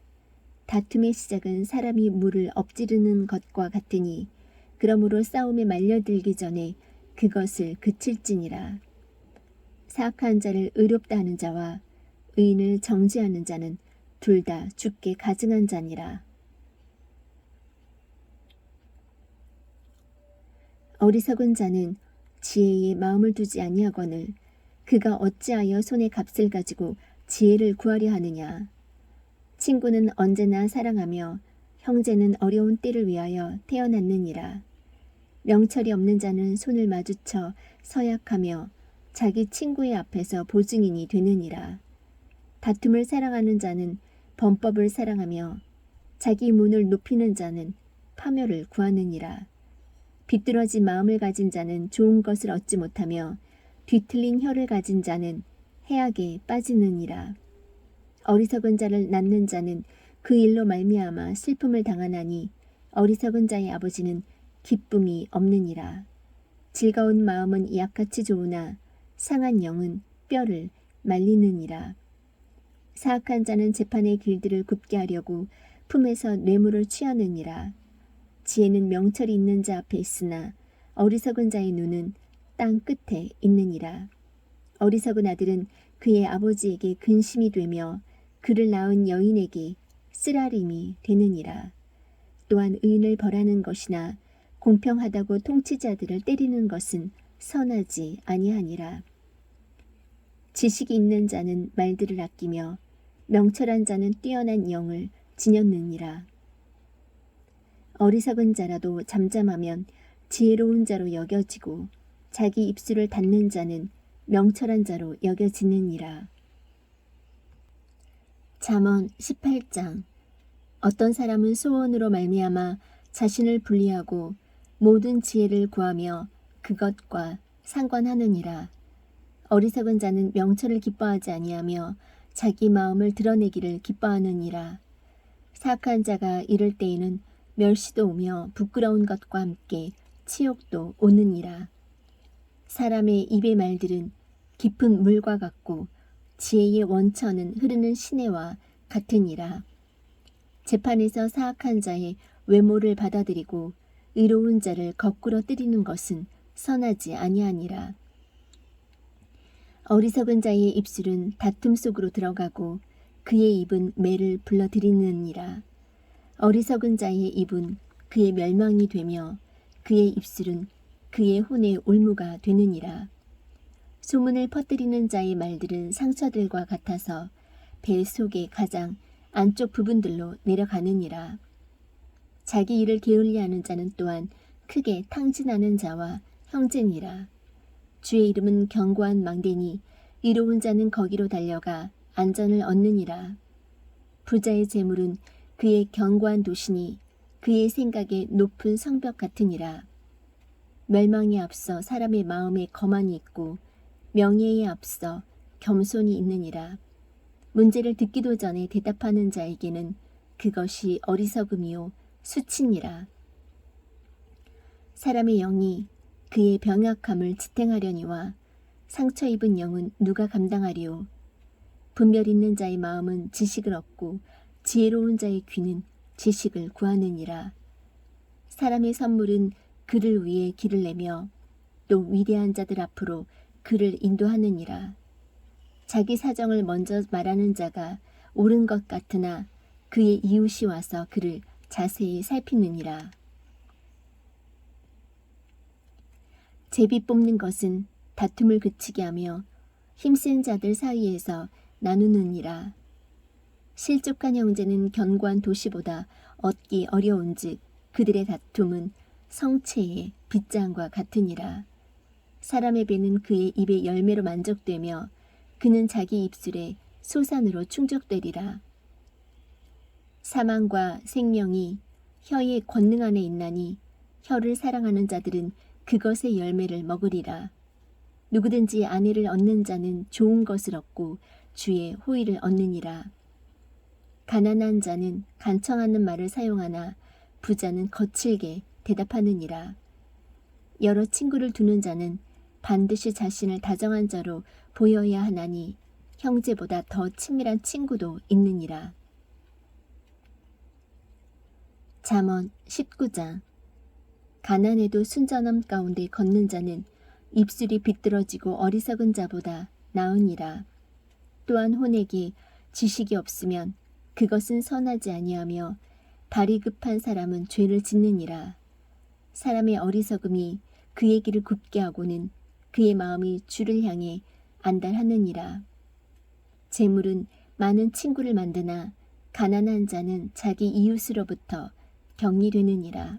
다툼의 시작은 사람이 물을 엎지르는 것과 같으니 그러므로 싸움에 말려들기 전에 그것을 그칠지니라. 사악한 자를 의롭다 하는 자와 의인을 정죄하는 자는 둘 다 죽게 가증한 자니라. 어리석은 자는 지혜에 마음을 두지 아니하거늘 그가 어찌하여 손에 값을 가지고 지혜를 구하려 하느냐. 친구는 언제나 사랑하며 형제는 어려운 때를 위하여 태어났느니라. 명철이 없는 자는 손을 마주쳐 서약하며 자기 친구의 앞에서 보증인이 되느니라. 다툼을 사랑하는 자는 범법을 사랑하며 자기 문을 높이는 자는 파멸을 구하느니라. 비뚤어진 마음을 가진 자는 좋은 것을 얻지 못하며 뒤틀린 혀를 가진 자는 해악에 빠지느니라. 어리석은 자를 낳는 자는 그 일로 말미암아 슬픔을 당하나니 어리석은 자의 아버지는 기쁨이 없느니라. 즐거운 마음은 약같이 좋으나 상한 영은 뼈를 말리느니라. 사악한 자는 재판의 길들을 굽게 하려고 품에서 뇌물을 취하느니라. 지혜는 명철이 있는 자 앞에 있으나 어리석은 자의 눈은 땅 끝에 있느니라. 어리석은 아들은 그의 아버지에게 근심이 되며 그를 낳은 여인에게 쓰라림이 되느니라. 또한 의인을 벌하는 것이나 공평하다고 통치자들을 때리는 것은 선하지 아니하니라. 지식이 있는 자는 말들을 아끼며 명철한 자는 뛰어난 영을 지녔느니라. 어리석은 자라도 잠잠하면 지혜로운 자로 여겨지고 자기 입술을 닫는 자는 명철한 자로 여겨지느니라. 잠언 18장. 어떤 사람은 소원으로 말미암아 자신을 분리하고 모든 지혜를 구하며 그것과 상관하느니라. 어리석은 자는 명철을 기뻐하지 아니하며 자기 마음을 드러내기를 기뻐하느니라. 사악한 자가 이럴 때에는 멸시도 오며 부끄러운 것과 함께 치욕도 오느니라. 사람의 입의 말들은 깊은 물과 같고 지혜의 원천은 흐르는 시내와 같으니라. 재판에서 사악한 자의 외모를 받아들이고 의로운 자를 거꾸로 때리는 것은 선하지 아니하니라. 어리석은 자의 입술은 다툼 속으로 들어가고 그의 입은 매를 불러들이느니라. 어리석은 자의 입은 그의 멸망이 되며 그의 입술은 그의 혼의 올무가 되느니라. 소문을 퍼뜨리는 자의 말들은 상처들과 같아서 배 속의 가장 안쪽 부분들로 내려가느니라. 자기 일을 게을리하는 자는 또한 크게 탕진하는 자와 형제니라. 주의 이름은 견고한 망대니 의로운 자는 거기로 달려가 안전을 얻느니라. 부자의 재물은 그의 견고한 도시니 그의 생각에 높은 성벽 같으니라. 멸망에 앞서 사람의 마음에 거만이 있고 명예에 앞서 겸손이 있느니라. 문제를 듣기도 전에 대답하는 자에게는 그것이 어리석음이요 수치니라. 사람의 영이 그의 병약함을 지탱하려니와 상처 입은 영은 누가 감당하리요. 분별 있는 자의 마음은 지식을 얻고 지혜로운 자의 귀는 지식을 구하느니라. 사람의 선물은 그를 위해 길을 내며 또 위대한 자들 앞으로 그를 인도하느니라. 자기 사정을 먼저 말하는 자가 옳은 것 같으나 그의 이웃이 와서 그를 자세히 살피느니라. 제비 뽑는 것은 다툼을 그치게 하며 힘센 자들 사이에서 나누느니라. 실족한 형제는 견고한 도시보다 얻기 어려운즉 그들의 다툼은 성체의 빗장과 같으니라. 사람의 배는 그의 입의 열매로 만족되며 그는 자기 입술에 소산으로 충족되리라. 사망과 생명이 혀의 권능 안에 있나니 혀를 사랑하는 자들은 그것의 열매를 먹으리라. 누구든지 아내를 얻는 자는 좋은 것을 얻고 주의 호의를 얻느니라. 가난한 자는 간청하는 말을 사용하나 부자는 거칠게 대답하느니라. 여러 친구를 두는 자는 반드시 자신을 다정한 자로 보여야 하나니 형제보다 더 친밀한 친구도 있느니라. 잠언 19장. 가난해도 순전함 가운데 걷는 자는 입술이 비뚤어지고 어리석은 자보다 나으니라. 또한 혼에게 지식이 없으면 그것은 선하지 아니하며 발이 급한 사람은 죄를 짓느니라. 사람의 어리석음이 그의 길을 굽게 하고는 그의 마음이 주를 향해 안달하느니라. 재물은 많은 친구를 만드나 가난한 자는 자기 이웃으로부터 격리되느니라.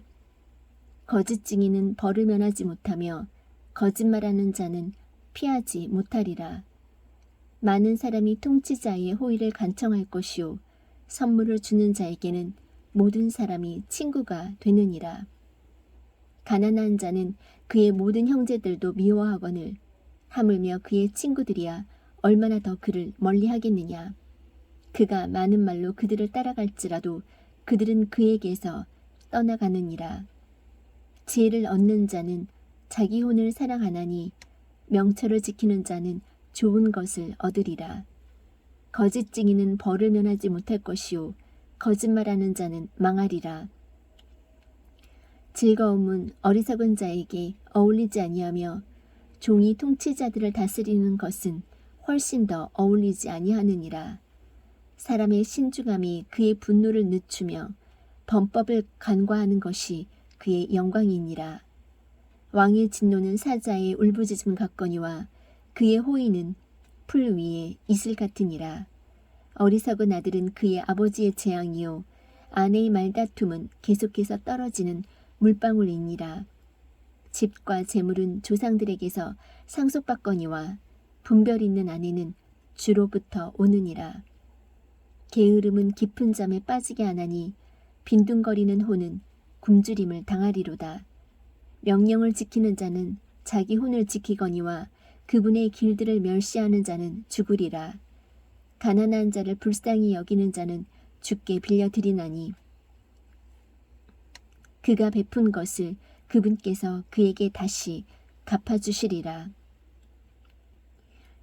거짓 증인은 벌을 면하지 못하며 거짓말하는 자는 피하지 못하리라. 많은 사람이 통치자의 호의를 간청할 것이요 선물을 주는 자에게는 모든 사람이 친구가 되느니라. 가난한 자는 그의 모든 형제들도 미워하거늘 하물며 그의 친구들이야 얼마나 더 그를 멀리하겠느냐. 그가 많은 말로 그들을 따라갈지라도 그들은 그에게서 떠나가느니라. 지혜를 얻는 자는 자기 혼을 사랑하나니 명철을 지키는 자는 좋은 것을 얻으리라. 거짓 증인은 벌을 면하지 못할 것이요 거짓말하는 자는 망하리라. 즐거움은 어리석은 자에게 어울리지 아니하며 종이 통치자들을 다스리는 것은 훨씬 더 어울리지 아니하느니라. 사람의 신중함이 그의 분노를 늦추며 범법을 간과하는 것이 그의 영광이니라. 왕의 진노는 사자의 울부짖음 같거니와 그의 호의는 풀 위에 이슬 같으니라. 어리석은 아들은 그의 아버지의 재앙이요 아내의 말다툼은 계속해서 떨어지는 물방울이니라. 집과 재물은 조상들에게서 상속받거니와 분별 있는 아내는 주로부터 오느니라. 게으름은 깊은 잠에 빠지게 하나니 빈둥거리는 혼은 굶주림을 당하리로다. 명령을 지키는 자는 자기 혼을 지키거니와 그분의 길들을 멸시하는 자는 죽으리라. 가난한 자를 불쌍히 여기는 자는 주께 빌려드리나니 그가 베푼 것을 그분께서 그에게 다시 갚아주시리라.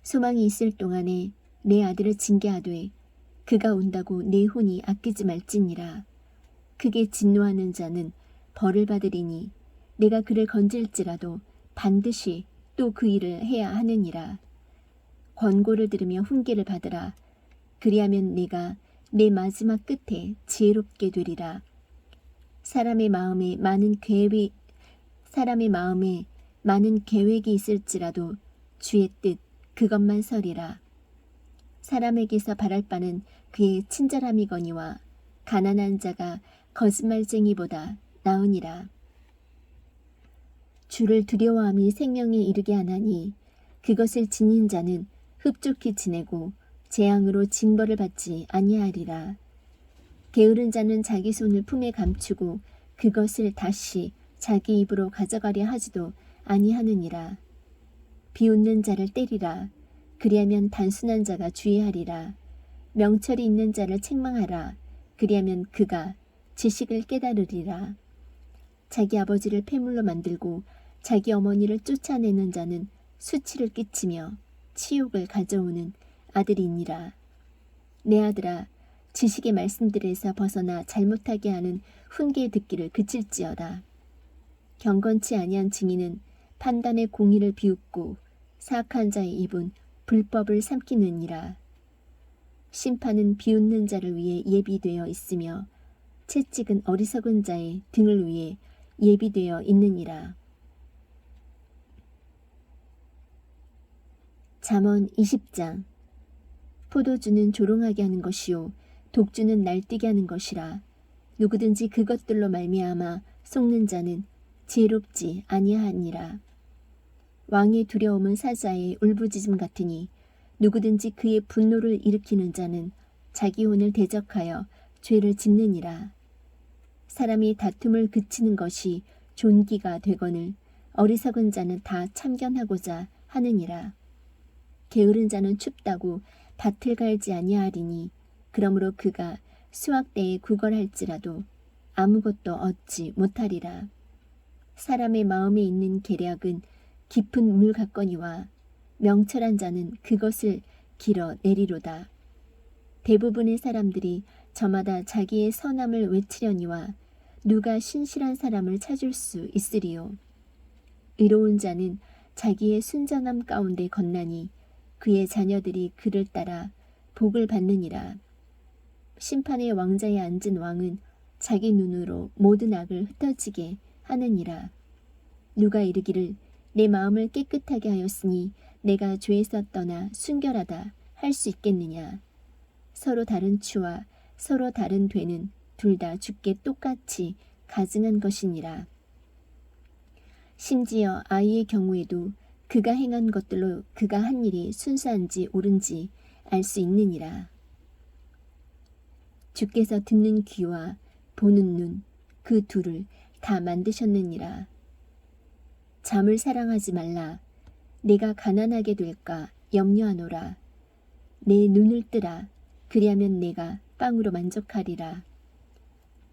소망이 있을 동안에 내 아들을 징계하되 그가 온다고 내 혼이 아끼지 말지니라. 크게 진노하는 자는 벌을 받으리니 내가 그를 건질지라도 반드시 또 그 일을 해야 하느니라. 권고를 들으며 훈계를 받으라. 그리하면 내가 내 마지막 끝에 지혜롭게 되리라. 사람의 마음에 많은 계획이 있을지라도 주의 뜻 그것만 서리라. 사람에게서 바랄 바는 그의 친절함이거니와 가난한 자가 거짓말쟁이보다 나으니라. 주를 두려워함이 생명에 이르게 하나니 그것을 지닌 자는 흡족히 지내고 재앙으로 징벌을 받지 아니하리라. 게으른 자는 자기 손을 품에 감추고 그것을 다시 자기 입으로 가져가려 하지도 아니하느니라. 비웃는 자를 때리라. 그리하면 단순한 자가 주의하리라. 명철이 있는 자를 책망하라. 그리하면 그가 지식을 깨달으리라. 자기 아버지를 폐물로 만들고 자기 어머니를 쫓아내는 자는 수치를 끼치며 치욕을 가져오는 아들이니라. 내 아들아, 지식의 말씀들에서 벗어나 잘못하게 하는 훈계 듣기를 그칠지어다. 경건치 아니한 증인은 판단의 공의를 비웃고 사악한 자의 입은 불법을 삼키느니라. 심판은 비웃는 자를 위해 예비되어 있으며 채찍은 어리석은 자의 등을 위해 예비되어 있느니라. 잠언 20장. 포도주는 조롱하게 하는 것이요 독주는 날뛰게 하는 것이라. 누구든지 그것들로 말미암아 속는 자는 지혜롭지 아니하니라. 왕의 두려움은 사자의 울부짖음 같으니 누구든지 그의 분노를 일으키는 자는 자기 혼을 대적하여 죄를 짓느니라. 사람이 다툼을 그치는 것이 존귀가 되거늘 어리석은 자는 다 참견하고자 하느니라. 게으른 자는 춥다고 밭을 갈지 아니하리니 그러므로 그가 수확대에 구걸할지라도 아무것도 얻지 못하리라. 사람의 마음에 있는 계략은 깊은 물 같거니와 명철한 자는 그것을 길어 내리로다. 대부분의 사람들이 저마다 자기의 선함을 외치려니와 누가 신실한 사람을 찾을 수 있으리요. 의로운 자는 자기의 순전함 가운데 건나니 그의 자녀들이 그를 따라 복을 받느니라. 심판의 왕자에 앉은 왕은 자기 눈으로 모든 악을 흩어지게 하느니라. 누가 이르기를 내 마음을 깨끗하게 하였으니 내가 죄에서 떠나 순결하다 할 수 있겠느냐. 서로 다른 추와 서로 다른 되는 둘 다 주께 똑같이 가증한 것이니라. 심지어 아이의 경우에도 그가 행한 것들로 그가 한 일이 순수한지 옳은지 알 수 있느니라. 주께서 듣는 귀와 보는 눈 그 둘을 다 만드셨느니라. 잠을 사랑하지 말라. 내가 가난하게 될까 염려하노라. 내 눈을 뜨라. 그리하면 내가 빵으로 만족하리라.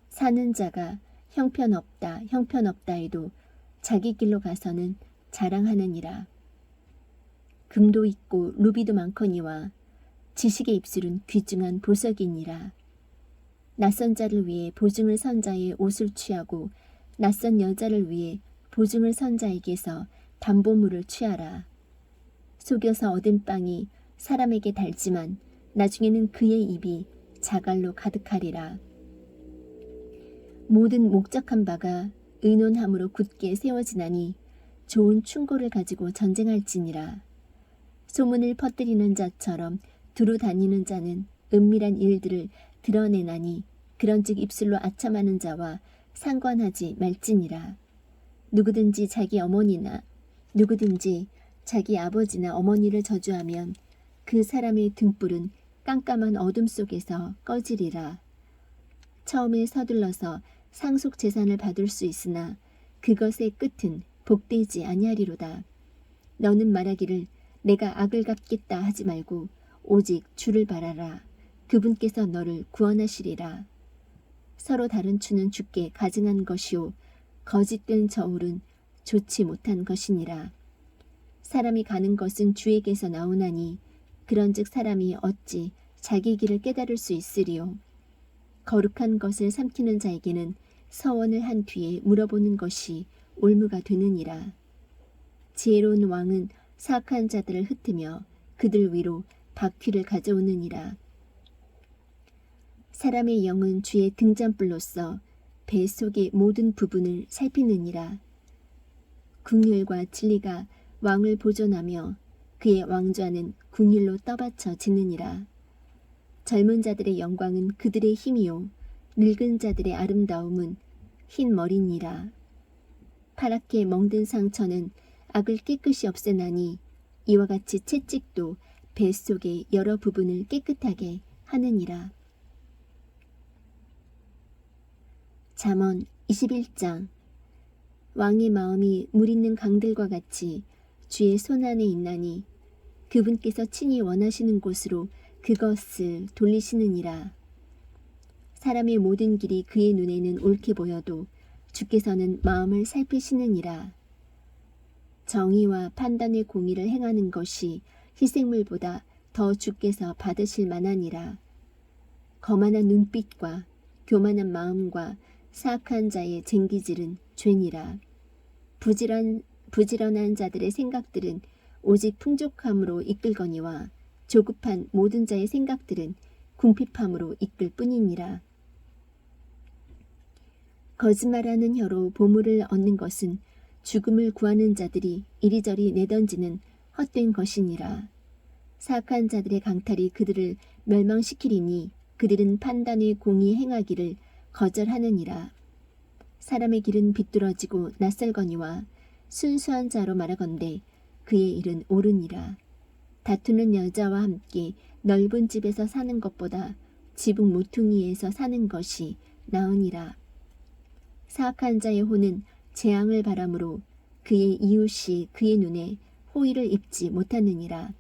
사는 자가 형편없다 형편없다 해도 자기 길로 가서는 자랑하느니라. 금도 있고 루비도 많거니와 지식의 입술은 귀중한 보석이니라. 낯선 자를 위해 보증을 선 자의 옷을 취하고 낯선 여자를 위해 보증을 선 자에게서 담보물을 취하라. 속여서 얻은 빵이 사람에게 달지만 나중에는 그의 입이 자갈로 가득하리라. 모든 목적한 바가 의논함으로 굳게 세워지나니 좋은 충고를 가지고 전쟁할지니라. 소문을 퍼뜨리는 자처럼 두루 다니는 자는 은밀한 일들을 드러내나니 그런즉 입술로 아첨하는 자와 상관하지 말지니라. 누구든지 자기 아버지나 어머니를 저주하면 그 사람의 등불은 깜깜한 어둠 속에서 꺼지리라. 처음에 서둘러서 상속 재산을 받을 수 있으나 그것의 끝은 복되지 아니하리로다. 너는 말하기를 내가 악을 갚겠다 하지 말고 오직 주를 바라라. 그분께서 너를 구원하시리라. 서로 다른 추는 주께 가증한 것이요 거짓된 저울은 좋지 못한 것이니라. 사람이 가는 것은 주에게서 나오나니 그런즉 사람이 어찌 자기 길을 깨달을 수 있으리요. 거룩한 것을 삼키는 자에게는 서원을 한 뒤에 물어보는 것이 올무가 되느니라. 지혜로운 왕은 사악한 자들을 흩으며 그들 위로 바퀴를 가져오느니라. 사람의 영은 주의 등잔불로서 배 속의 모든 부분을 살피느니라. 긍휼과 진리가 왕을 보존하며 그의 왕좌는 궁일로 떠받쳐지느니라. 젊은 자들의 영광은 그들의 힘이요 늙은 자들의 아름다움은 흰 머리니라. 파랗게 멍든 상처는 악을 깨끗이 없애나니 이와 같이 채찍도 뱃속의 여러 부분을 깨끗하게 하느니라. 잠언 21장. 왕의 마음이 물 있는 강들과 같이 주의 손안에 있나니 그분께서 친히 원하시는 곳으로 그것을 돌리시느니라. 사람의 모든 길이 그의 눈에는 옳게 보여도 주께서는 마음을 살피시느니라. 정의와 판단의 공의를 행하는 것이 희생물보다 더 주께서 받으실 만하니라. 거만한 눈빛과 교만한 마음과 사악한 자의 쟁기질은 죄니라. 부지런한 자들의 생각들은 오직 풍족함으로 이끌거니와 조급한 모든 자의 생각들은 궁핍함으로 이끌 뿐이니라. 거짓말하는 혀로 보물을 얻는 것은 죽음을 구하는 자들이 이리저리 내던지는 헛된 것이니라. 사악한 자들의 강탈이 그들을 멸망시키리니 그들은 판단의 공의 행하기를 거절하느니라. 사람의 길은 비뚤어지고 낯설거니와 순수한 자로 말하건대 그의 일은 옳으니라. 다투는 여자와 함께 넓은 집에서 사는 것보다 지붕 모퉁이에서 사는 것이 나으니라. 사악한 자의 혼은 재앙을 바람으로 그의 이웃이 그의 눈에 호의를 입지 못하느니라.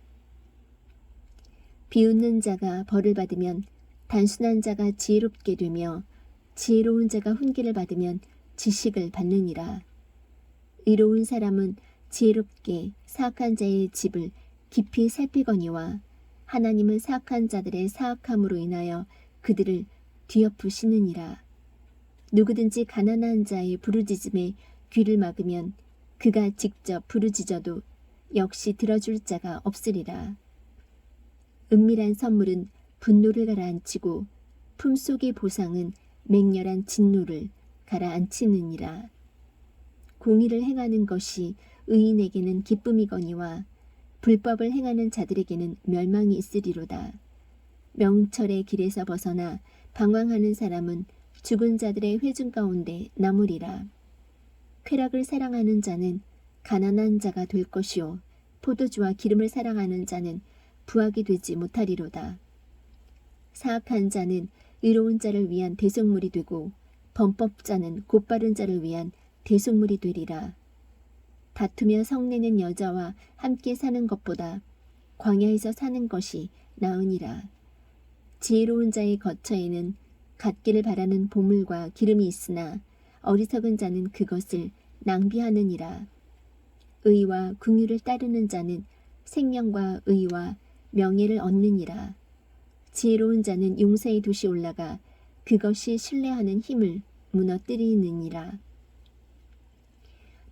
비웃는 자가 벌을 받으면 단순한 자가 지혜롭게 되며 지혜로운 자가 훈계를 받으면 지식을 받느니라. 의로운 사람은 지혜롭게 사악한 자의 집을 깊이 살피거니와 하나님은 사악한 자들의 사악함으로 인하여 그들을 뒤엎으시느니라. 누구든지 가난한 자의 부르짖음에 귀를 막으면 그가 직접 부르짖어도 역시 들어줄 자가 없으리라. 은밀한 선물은 분노를 가라앉히고 품속의 보상은 맹렬한 진노를 가라앉히느니라. 공의를 행하는 것이 의인에게는 기쁨이거니와 불법을 행하는 자들에게는 멸망이 있으리로다. 명철의 길에서 벗어나 방황하는 사람은 죽은 자들의 회중 가운데 남으리라. 쾌락을 사랑하는 자는 가난한 자가 될 것이요 포도주와 기름을 사랑하는 자는 부하게 되지 못하리로다. 사악한 자는 의로운 자를 위한 대속물이 되고 범법자는 곧바른 자를 위한 대속물이 되리라. 다투며 성내는 여자와 함께 사는 것보다 광야에서 사는 것이 나으니라. 지혜로운 자의 거처에는 갖기를 바라는 보물과 기름이 있으나 어리석은 자는 그것을 낭비하느니라. 의와 긍휼을 따르는 자는 생명과 의와 명예를 얻느니라. 지혜로운 자는 용사의 돛이 올라가 그것이 신뢰하는 힘을 무너뜨리느니라.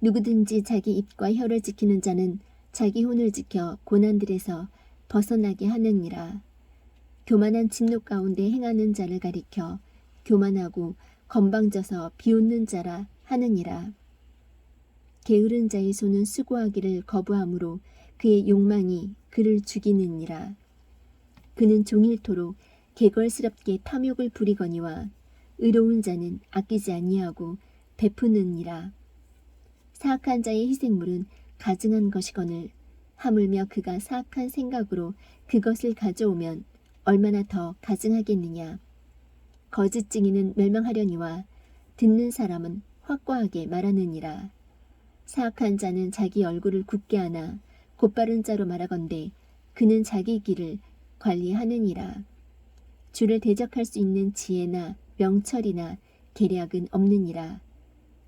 누구든지 자기 입과 혀를 지키는 자는 자기 혼을 지켜 고난들에서 벗어나게 하느니라. 교만한 진노 가운데 행하는 자를 가리켜 교만하고 건방져서 비웃는 자라 하느니라. 게으른 자의 손은 수고하기를 거부하므로 그의 욕망이 그를 죽이느니라. 그는 종일토록 개걸스럽게 탐욕을 부리거니와 의로운 자는 아끼지 아니하고 베푸느니라. 사악한 자의 희생물은 가증한 것이거늘 하물며 그가 사악한 생각으로 그것을 가져오면 얼마나 더 가증하겠느냐. 거짓 증인은 멸망하려니와 듣는 사람은 확고하게 말하느니라. 사악한 자는 자기 얼굴을 굳게 하나 곧바른 자로 말하건대 그는 자기 길을 관리하느니라. 주를 대적할 수 있는 지혜나 명철이나 계략은 없느니라.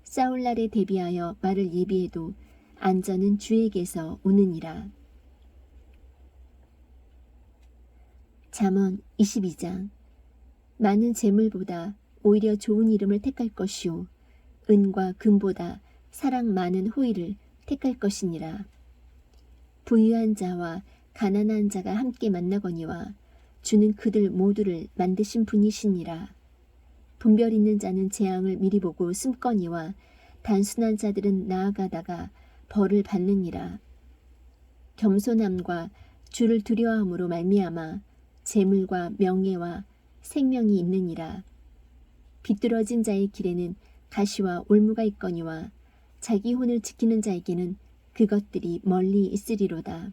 싸울 날에 대비하여 말을 예비해도 안전은 주에게서 오느니라. 잠언 22장. 많은 재물보다 오히려 좋은 이름을 택할 것이요 은과 금보다 사랑 많은 호의를 택할 것이니라. 부유한 자와 가난한 자가 함께 만나거니와 주는 그들 모두를 만드신 분이시니라. 분별 있는 자는 재앙을 미리 보고 숨거니와 단순한 자들은 나아가다가 벌을 받느니라. 겸손함과 주를 두려워함으로 말미암아 재물과 명예와 생명이 있느니라. 비뚤어진 자의 길에는 가시와 올무가 있거니와 자기 혼을 지키는 자에게는 그것들이 멀리 있으리로다.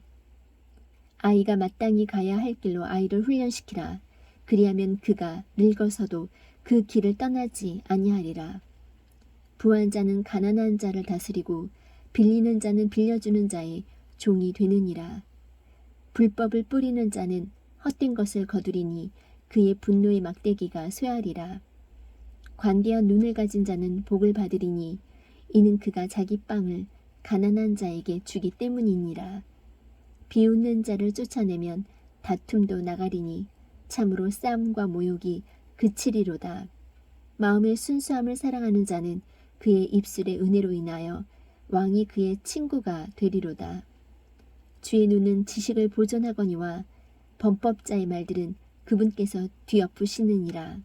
아이가 마땅히 가야 할 길로 아이를 훈련시키라. 그리하면 그가 늙어서도 그 길을 떠나지 아니하리라. 부한 자는 가난한 자를 다스리고 빌리는 자는 빌려주는 자의 종이 되느니라. 불법을 뿌리는 자는 헛된 것을 거두리니 그의 분노의 막대기가 쇠하리라. 관대한 눈을 가진 자는 복을 받으리니 이는 그가 자기 빵을 가난한 자에게 주기 때문이니라. 비웃는 자를 쫓아내면 다툼도 나가리니 참으로 싸움과 모욕이 그치리로다. 마음의 순수함을 사랑하는 자는 그의 입술의 은혜로 인하여 왕이 그의 친구가 되리로다. 주의 눈은 지식을 보존하거니와 범법자의 말들은 그분께서 뒤엎으시느니라.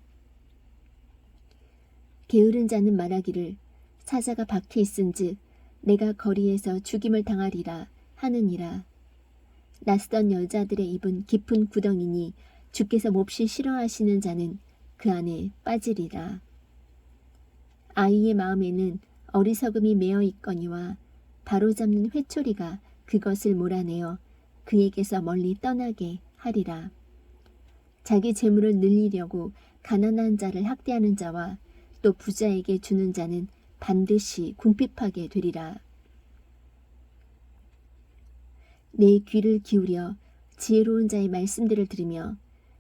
게으른 자는 말하기를 사자가 박혀 있은즉 내가 거리에서 죽임을 당하리라 하느니라. 낯선 여자들의 입은 깊은 구덩이니 주께서 몹시 싫어하시는 자는 그 안에 빠지리라. 아이의 마음에는 어리석음이 매어 있거니와 바로잡는 회초리가 그것을 몰아내어 그에게서 멀리 떠나게 하리라. 자기 재물을 늘리려고 가난한 자를 학대하는 자와 또 부자에게 주는 자는 반드시 궁핍하게 되리라. 내 귀를 기울여 지혜로운 자의 말씀들을 들으며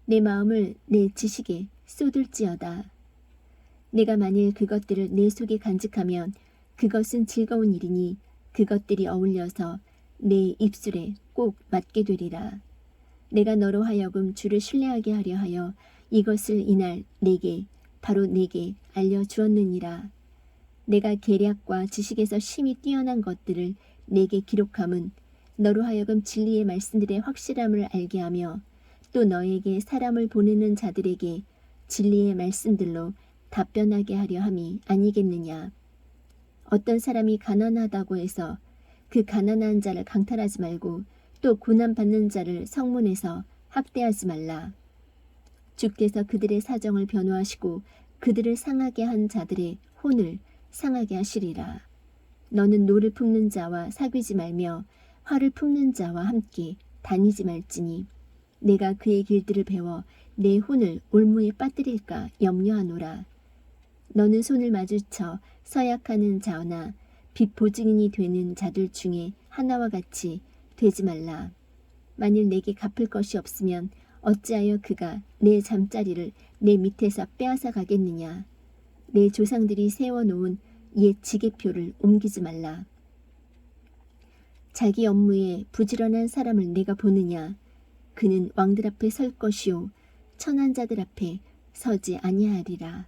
내 마음을 내 지식에 쏟을지어다. 내가 만일 그것들을 내 속에 간직하면 그것은 즐거운 일이니 그것들이 어울려서 내 입술에 꼭 맞게 되리라. 내가 너로 하여금 주를 신뢰하게 하려 하여 이것을 이날 내게 바로 내게 알려주었느니라. 내가 계략과 지식에서 심히 뛰어난 것들을 내게 기록함은 너로 하여금 진리의 말씀들의 확실함을 알게 하며 또 너에게 사람을 보내는 자들에게 진리의 말씀들로 답변하게 하려 함이 아니겠느냐. 어떤 사람이 가난하다고 해서 그 가난한 자를 강탈하지 말고 또 고난받는 자를 성문에서 학대하지 말라. 주께서 그들의 사정을 변호하시고 그들을 상하게 한 자들의 혼을 상하게 하시리라. 너는 노를 품는 자와 사귀지 말며 화를 품는 자와 함께 다니지 말지니 내가 그의 길들을 배워 내 혼을 올무에 빠뜨릴까 염려하노라. 너는 손을 마주쳐 서약하는 자나 빚보증인이 되는 자들 중에 하나와 같이 되지 말라. 만일 내게 갚을 것이 없으면 어찌하여 그가 내 잠자리를 내 밑에서 빼앗아 가겠느냐. 내 조상들이 세워놓은 옛 지계표를 옮기지 말라. 자기 업무에 부지런한 사람을 내가 보느냐. 그는 왕들 앞에 설 것이요 천한 자들 앞에 서지 아니하리라.